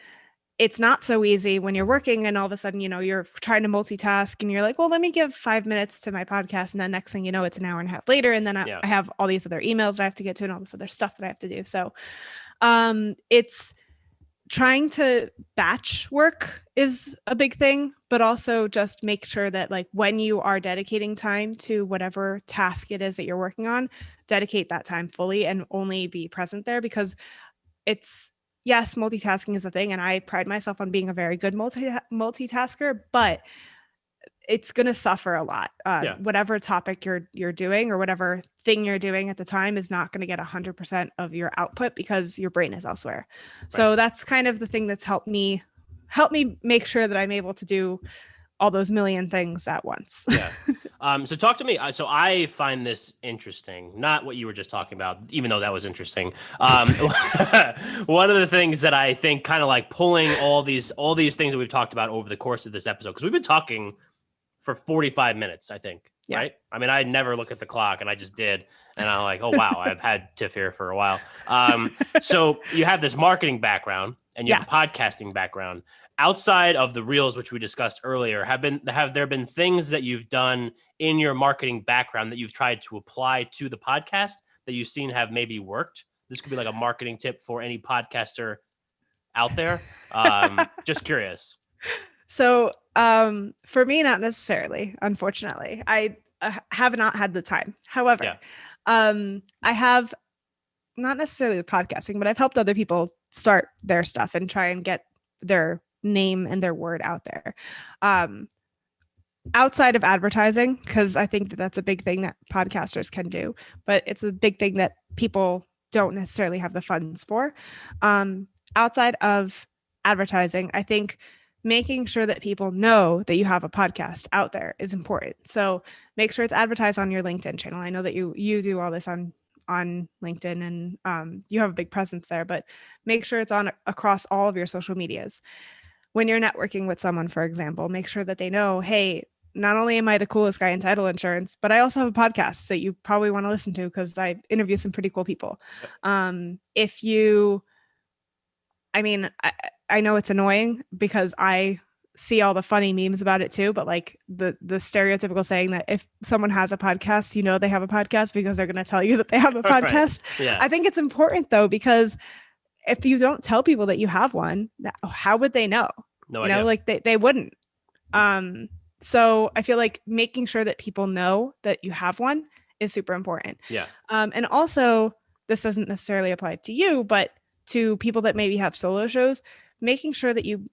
it's not so easy when you're working and all of a sudden, you're trying to multitask and you're like, well, let me give 5 minutes to my podcast. And then next thing you know, it's an hour and a half later. And then I have all these other emails that I have to get to and all this other stuff that I have to do. So it's trying to batch work is a big thing, but also just make sure that like when you are dedicating time to whatever task it is that you're working on, dedicate that time fully and only be present there, because yes, multitasking is a thing, and I pride myself on being a very good multitasker, but it's going to suffer a lot. Whatever topic you're doing or whatever thing you're doing at the time is not going to get 100% of your output because your brain is elsewhere. Right. So that's kind of the thing that's helped me make sure that I'm able to do all those million things at once. Yeah. So talk to me. So I find this interesting, not what you were just talking about, even though that was interesting. One of the things that I think kind of like pulling all these things that we've talked about over the course of this episode, because we've been talking for 45 minutes, I think, right? I mean, I never look at the clock and I just did. And I'm like, oh, wow, I've had Tiff here for a while. So you have this marketing background and you have a podcasting background. Outside of the reels, which we discussed earlier, have there been things that you've done in your marketing background that you've tried to apply to the podcast that you've seen have maybe worked? This could be like a marketing tip for any podcaster out there. Just curious. So for me, not necessarily, unfortunately. I have not had the time. However, I have not necessarily with podcasting, but I've helped other people start their stuff and try and get their name and their word out there. Outside of advertising, because I think that's a big thing that podcasters can do, but it's a big thing that people don't necessarily have the funds for. Outside of advertising, I think making sure that people know that you have a podcast out there is important. So make sure it's advertised on your LinkedIn channel. I know that you do all this on LinkedIn and you have a big presence there, but make sure it's on across all of your social medias. When you're networking with someone, for example, make sure that they know, hey, not only am I the coolest guy in title insurance, but I also have a podcast that you probably want to listen to because I interview some pretty cool people. I know it's annoying because I see all the funny memes about it too, but like the stereotypical saying that if someone has a podcast, they have a podcast because they're going to tell you that they have a podcast. Right. Yeah. I think it's important though, because if you don't tell people that you have one, how would they know? No idea. Like they wouldn't. So I feel like making sure that people know that you have one is super important. Yeah. And also, this doesn't necessarily apply to you, but to people that maybe have solo shows, making sure that you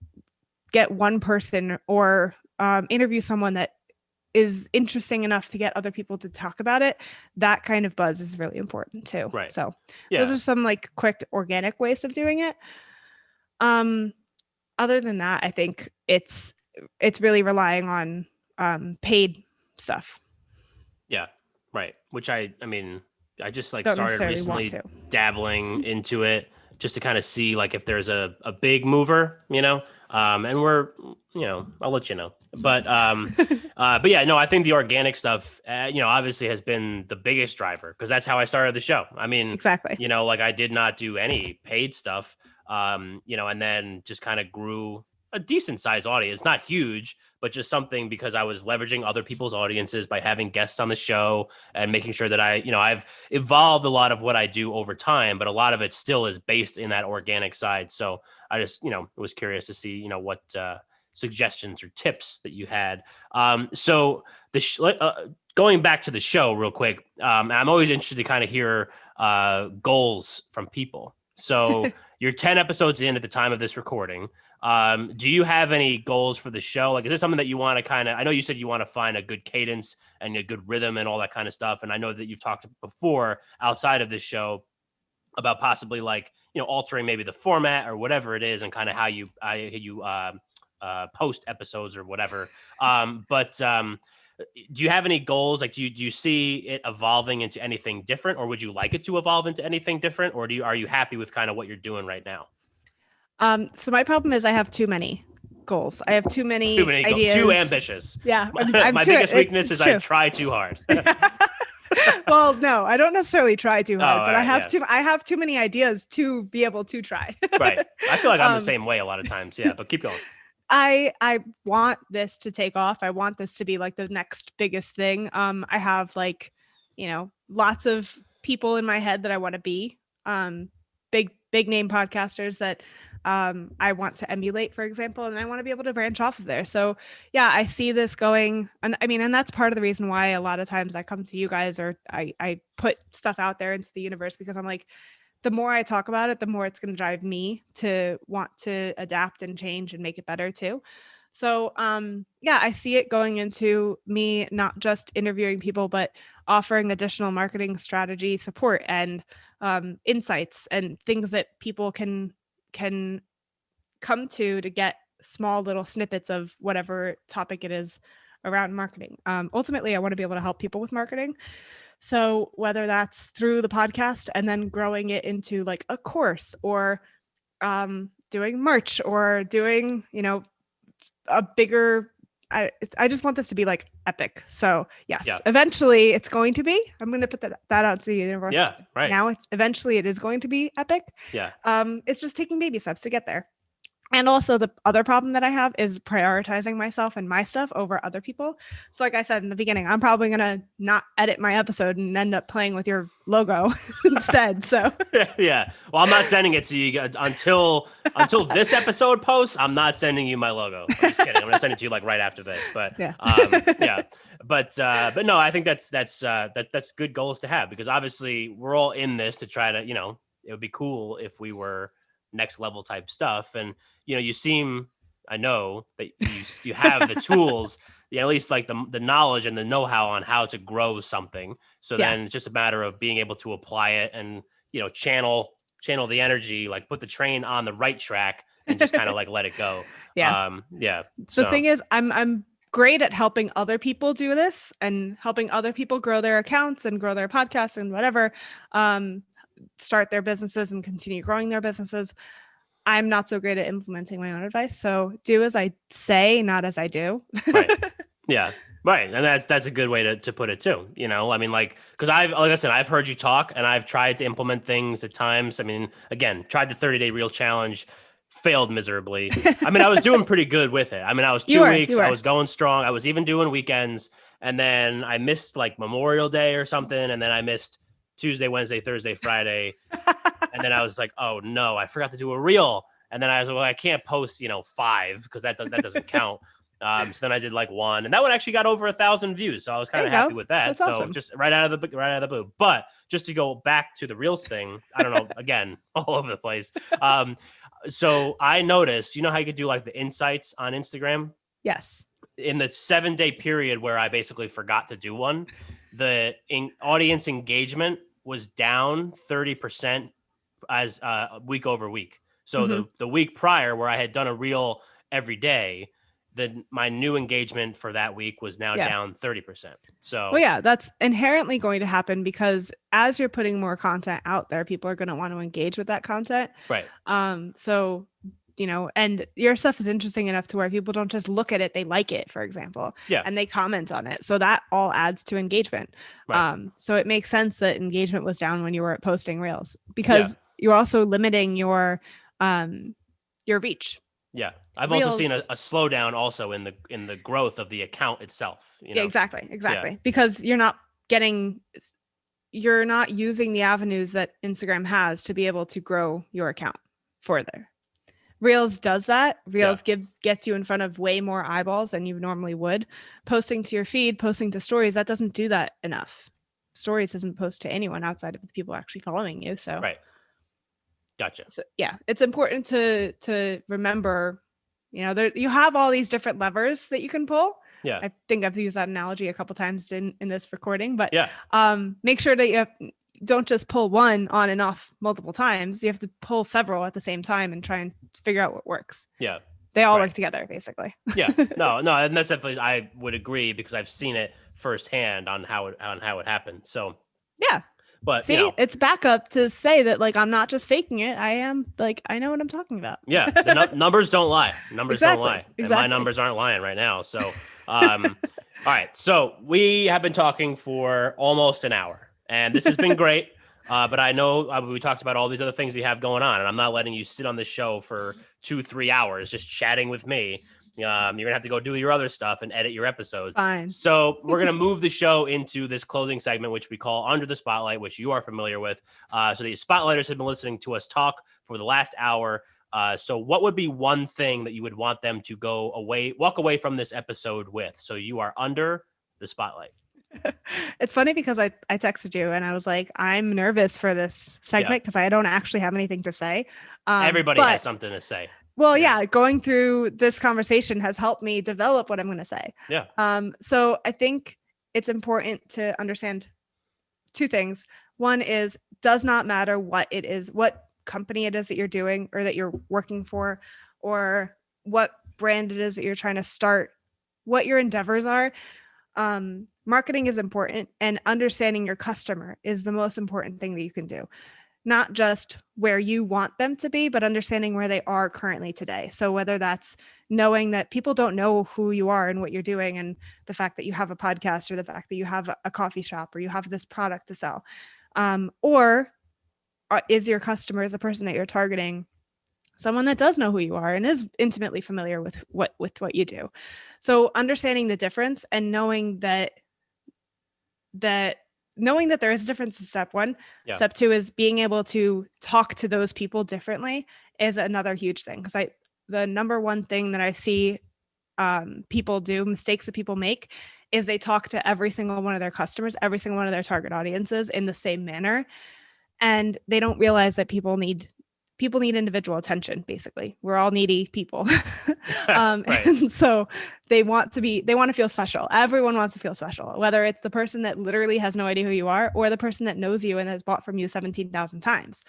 get one person or interview someone that is interesting enough to get other people to talk about it. That kind of buzz is really important too. Right. So those are some like quick organic ways of doing it. Other than that, I think it's really relying on paid stuff. Yeah. Right. Which I just like started recently dabbling into it. just to kind of see like if there's a big mover, and we're, I'll let you know. But yeah, no, I think the organic stuff, obviously has been the biggest driver because that's how I started the show. I mean, Exactly. like I did not do any paid stuff, and then just kind of grew a decent sized audience, not huge, but just something because I was leveraging other people's audiences by having guests on the show and making sure that I've evolved a lot of what I do over time, but a lot of it still is based in that organic side. So I just, was curious to see, what suggestions or tips that you had. So going back to the show real quick, I'm always interested to kind of hear goals from people. So you're 10 episodes in at the time of this recording. Do you have any goals for the show? Like, is this something that you want to I know you said you want to find a good cadence and a good rhythm and all that kind of stuff. And I know that you've talked before outside of this show about possibly altering maybe the format or whatever it is and kind of how you post episodes or whatever. But do you have any goals? Like, do you see it evolving into anything different, or would you like it to evolve into anything different? Or are you happy with kind of what you're doing right now? So my problem is I have too many goals. I have too many ideas. Too ambitious. Yeah. My biggest weakness is I try too hard. Well, no, I don't necessarily try too hard, but right, I have too many ideas to be able to try. Right. I feel like I'm the same way a lot of times. Yeah, but keep going. I want this to take off. I want this to be like the next biggest thing. I have lots of people in my head that I want to be. Big name podcasters that I want to emulate, for example, and I want to be able to branch off of there. So yeah, I see this going, and that's part of the reason why a lot of times I come to you guys or I put stuff out there into the universe, because I'm like, the more I talk about it, the more it's going to drive me to want to adapt and change and make it better too. So yeah, I see it going into me not just interviewing people, but offering additional marketing strategy support and insights and things that people can come to get small little snippets of whatever topic it is around marketing. Ultimately, I want to be able to help people with marketing. So whether that's through the podcast and then growing it into like a course or doing merch or doing, a bigger, I just want this to be like epic. So yes, Eventually it's going to be, I'm going to put that out to the universe. Yeah, right. Now it is going to be epic. Yeah. It's just taking baby steps to get there. And also the other problem that I have is prioritizing myself and my stuff over other people. So like I said in the beginning, I'm probably going to not edit my episode and end up playing with your logo instead. So yeah. Well, I'm not sending it to you until this episode posts. I'm not sending you my logo. I'm just kidding. I'm going to send it to you like right after this. But yeah. Yeah. But no, I think that's good goals to have, because obviously we're all in this to try to, it would be cool if we were next level type stuff. And I know that you have the tools, at least like the knowledge and the know-how on how to grow something. So then it's just a matter of being able to apply it and, channel the energy, like put the train on the right track and just kind of like let it go. Yeah. Yeah. The thing is, I'm great at helping other people do this and helping other people grow their accounts and grow their podcasts and whatever, start their businesses and continue growing their businesses. I'm not so great at implementing my own advice. So do as I say, not as I do. Right. Yeah. Right. And that's a good way to put it too. I mean, because I've heard you talk and I've tried to implement things at times. I mean, again, tried the 30-day reel challenge, failed miserably. I mean, I was doing pretty good with it. I mean, I was 2 weeks, I was going strong. I was even doing weekends. And then I missed like Memorial Day or something. And then I missed Tuesday, Wednesday, Thursday, Friday. And then I was like, oh no, I forgot to do a reel. And then I was like, well, I can't post, 5 because that doesn't count. So then I did like 1, and that one actually got over 1,000 views. So I was kind of happy with that. That's awesome. Just right out of the blue. But just to go back to the reels thing, I don't know, again, all over the place. So I noticed, how you could do like the insights on Instagram? Yes. In the 7-day period where I basically forgot to do one, the audience engagement was down 30% as week over week. So the week prior, where I had done a reel every day, my new engagement for that week was now down 30%. So well, yeah, that's inherently going to happen because as you're putting more content out there, people are going to want to engage with that content. Right. So, and your stuff is interesting enough to where people don't just look at it, they like it, for example, and they comment on it. So that all adds to engagement. Right. So it makes sense that engagement was down when you were posting reels because you're also limiting your reach. Yeah. I've also seen a slowdown also in the growth of the account itself. Yeah, exactly. Because you're not using the avenues that Instagram has to be able to grow your account further. Reels does that. Reels gets you in front of way more eyeballs than you normally would. Posting to your feed, posting to stories, that doesn't do that enough. Stories doesn't post to anyone outside of the people actually following you. So right. Gotcha. So, yeah, it's important to remember, you have all these different levers that you can pull. Yeah. I think I've used that analogy a couple times in this recording, but make sure that you don't just pull one on and off multiple times. You have to pull several at the same time and try and figure out what works. Yeah. They all work together, basically. Yeah. No, and that's definitely, I would agree because I've seen it firsthand on how it happened. So yeah. But see, it's backup to say that I'm not just faking it. I am I know what I'm talking about. Yeah, the numbers don't lie. Numbers don't lie. Exactly. And my numbers aren't lying right now. So, all right. So we have been talking for almost an hour, and this has been great. But I know we talked about all these other things you have going on, and I'm not letting you sit on this show for 2-3 hours just chatting with me. You're gonna have to go do your other stuff and edit your episodes. Fine. So we're gonna move the show into this closing segment, which we call Under the Spotlight, which you are familiar with. So the spotlighters have been listening to us talk for the last hour. So what would be one thing that you would want them to walk away from this episode with? So you are under the spotlight. It's funny because I texted you and I was like, I'm nervous for this segment because I don't actually have anything to say. Everybody has something to say. Well, yeah, going through this conversation has helped me develop what I'm going to say. Yeah. So I think it's important to understand two things. One is, does not matter what it is, what company it is that you're doing or that you're working for, or what brand it is that you're trying to start, what your endeavors are. Marketing is important, and understanding your customer is the most important thing that you can do. Not just where you want them to be, but understanding where they are currently today. So whether that's knowing that people don't know who you are and what you're doing, and the fact that you have a podcast, or the fact that you have a coffee shop, or you have this product to sell, or is your customer, as a person that you're targeting, someone that does know who you are and is intimately familiar with what you do. So understanding the difference and knowing that there is a difference is step one. Yeah. Step two is being able to talk to those people differently is another huge thing. Because the number one thing that I see people do, mistakes that people make, is they talk to every single one of their customers, every single one of their target audiences in the same manner. And they don't realize that people need individual attention. Basically, we're all needy people. Right. And so they want to feel special. Everyone wants to feel special, whether it's the person that literally has no idea who you are or the person that knows you and has bought from you 17,000 times.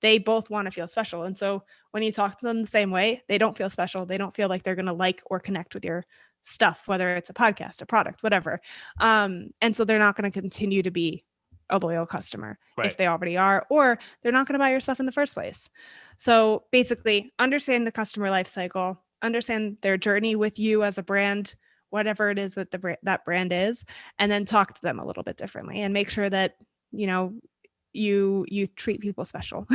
They both want to feel special. And so when you talk to them the same way, they don't feel special. They don't feel like they're going to like or connect with your stuff, whether it's a podcast, a product, whatever. And so they're not going to continue to be a loyal customer if they already are, or they're not going to buy your stuff in the first place. So basically, understand the customer life cycle, understand their journey with you as a brand, whatever it is that that brand is, and then talk to them a little bit differently and make sure that, you treat people special.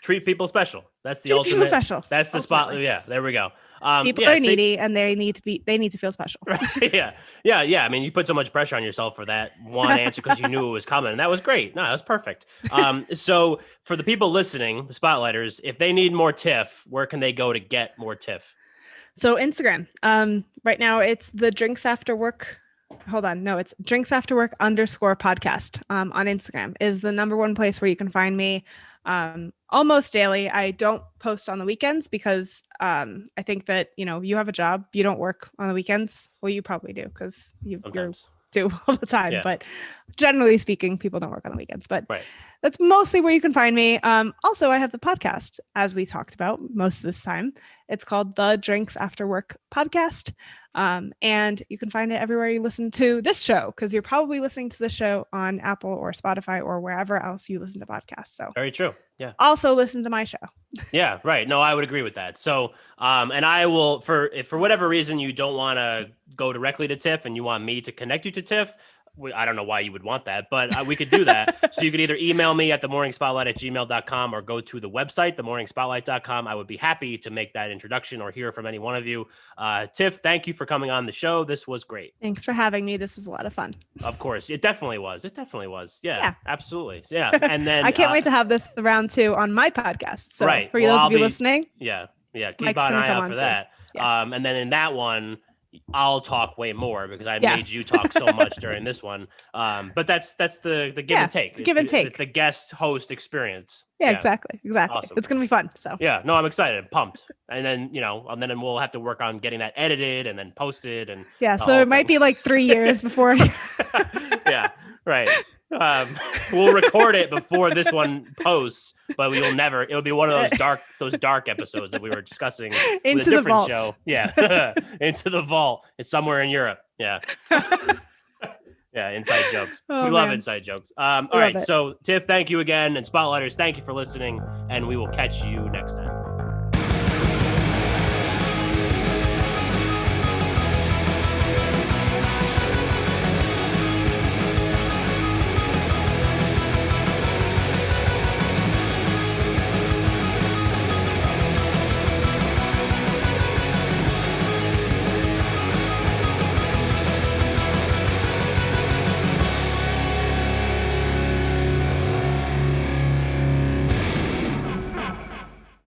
Treat people special. That's the ultimate. Special. That's the spot. Yeah, there we go. People are needy, and they need to feel special. Right. Yeah. I mean, you put so much pressure on yourself for that one answer because you knew it was coming, and that was great. No, that was perfect. So for the people listening, the spotlighters, if they need more TIFF, where can they go to get more TIFF? So Instagram. Right now it's the Drinks After Work. Hold on. No, it's Drinks After Work _podcast on Instagram is the number one place where you can find me almost daily. I don't post on the weekends because I think that, you have a job. You don't work on the weekends. Well, you probably do because you're do all the time. Yeah. But generally speaking, people don't work on the weekends. But Right. that's mostly where you can find me. Also, I have the podcast, as we talked about most of this time. It's called the Drinks After Work Podcast. And you can find it everywhere you listen to this show, because you're probably listening to the show on Apple or Spotify or wherever else you listen to podcasts. So Very true. Yeah. Also listen to my show. Yeah, right. No, I would agree with that. So, and I will, if for whatever reason you don't want to go directly to Tiff and you want me to connect you to Tiff, I don't know why you would want that, but we could do that. So you could either email me at themorningspotlight@gmail.com or go to the website, themorningspotlight.com. I would be happy to make that introduction or hear from any one of you. Tiff, thank you for coming on the show. This was great. Thanks for having me. This was a lot of fun. Of course. It definitely was. It definitely was. Yeah. Absolutely. Yeah. And then I can't wait to have this round 2 on my podcast. So right. for those of you listening. Yeah. Keep Mike's an eye come out on for too. that. Yeah. And then in that one, I'll talk way more because I made you talk so much during this one. But that's the give and take. Give and take. It's the guest host experience. Yeah, exactly. Awesome. It's gonna be fun. So yeah, no, I'm excited, pumped. And then and then we'll have to work on getting that edited and then posted and so it might be like 3 years before. Yeah, right. We'll record it before this one posts, but we will never. It'll be one of those dark episodes that we were discussing Into with a different the vault. show. Yeah, Into the Vault. It's somewhere in Europe. Yeah. Yeah, inside jokes. We love inside jokes. All right, so Tiff, thank you again, and Spotlighters, thank you for listening, and we will catch you next time.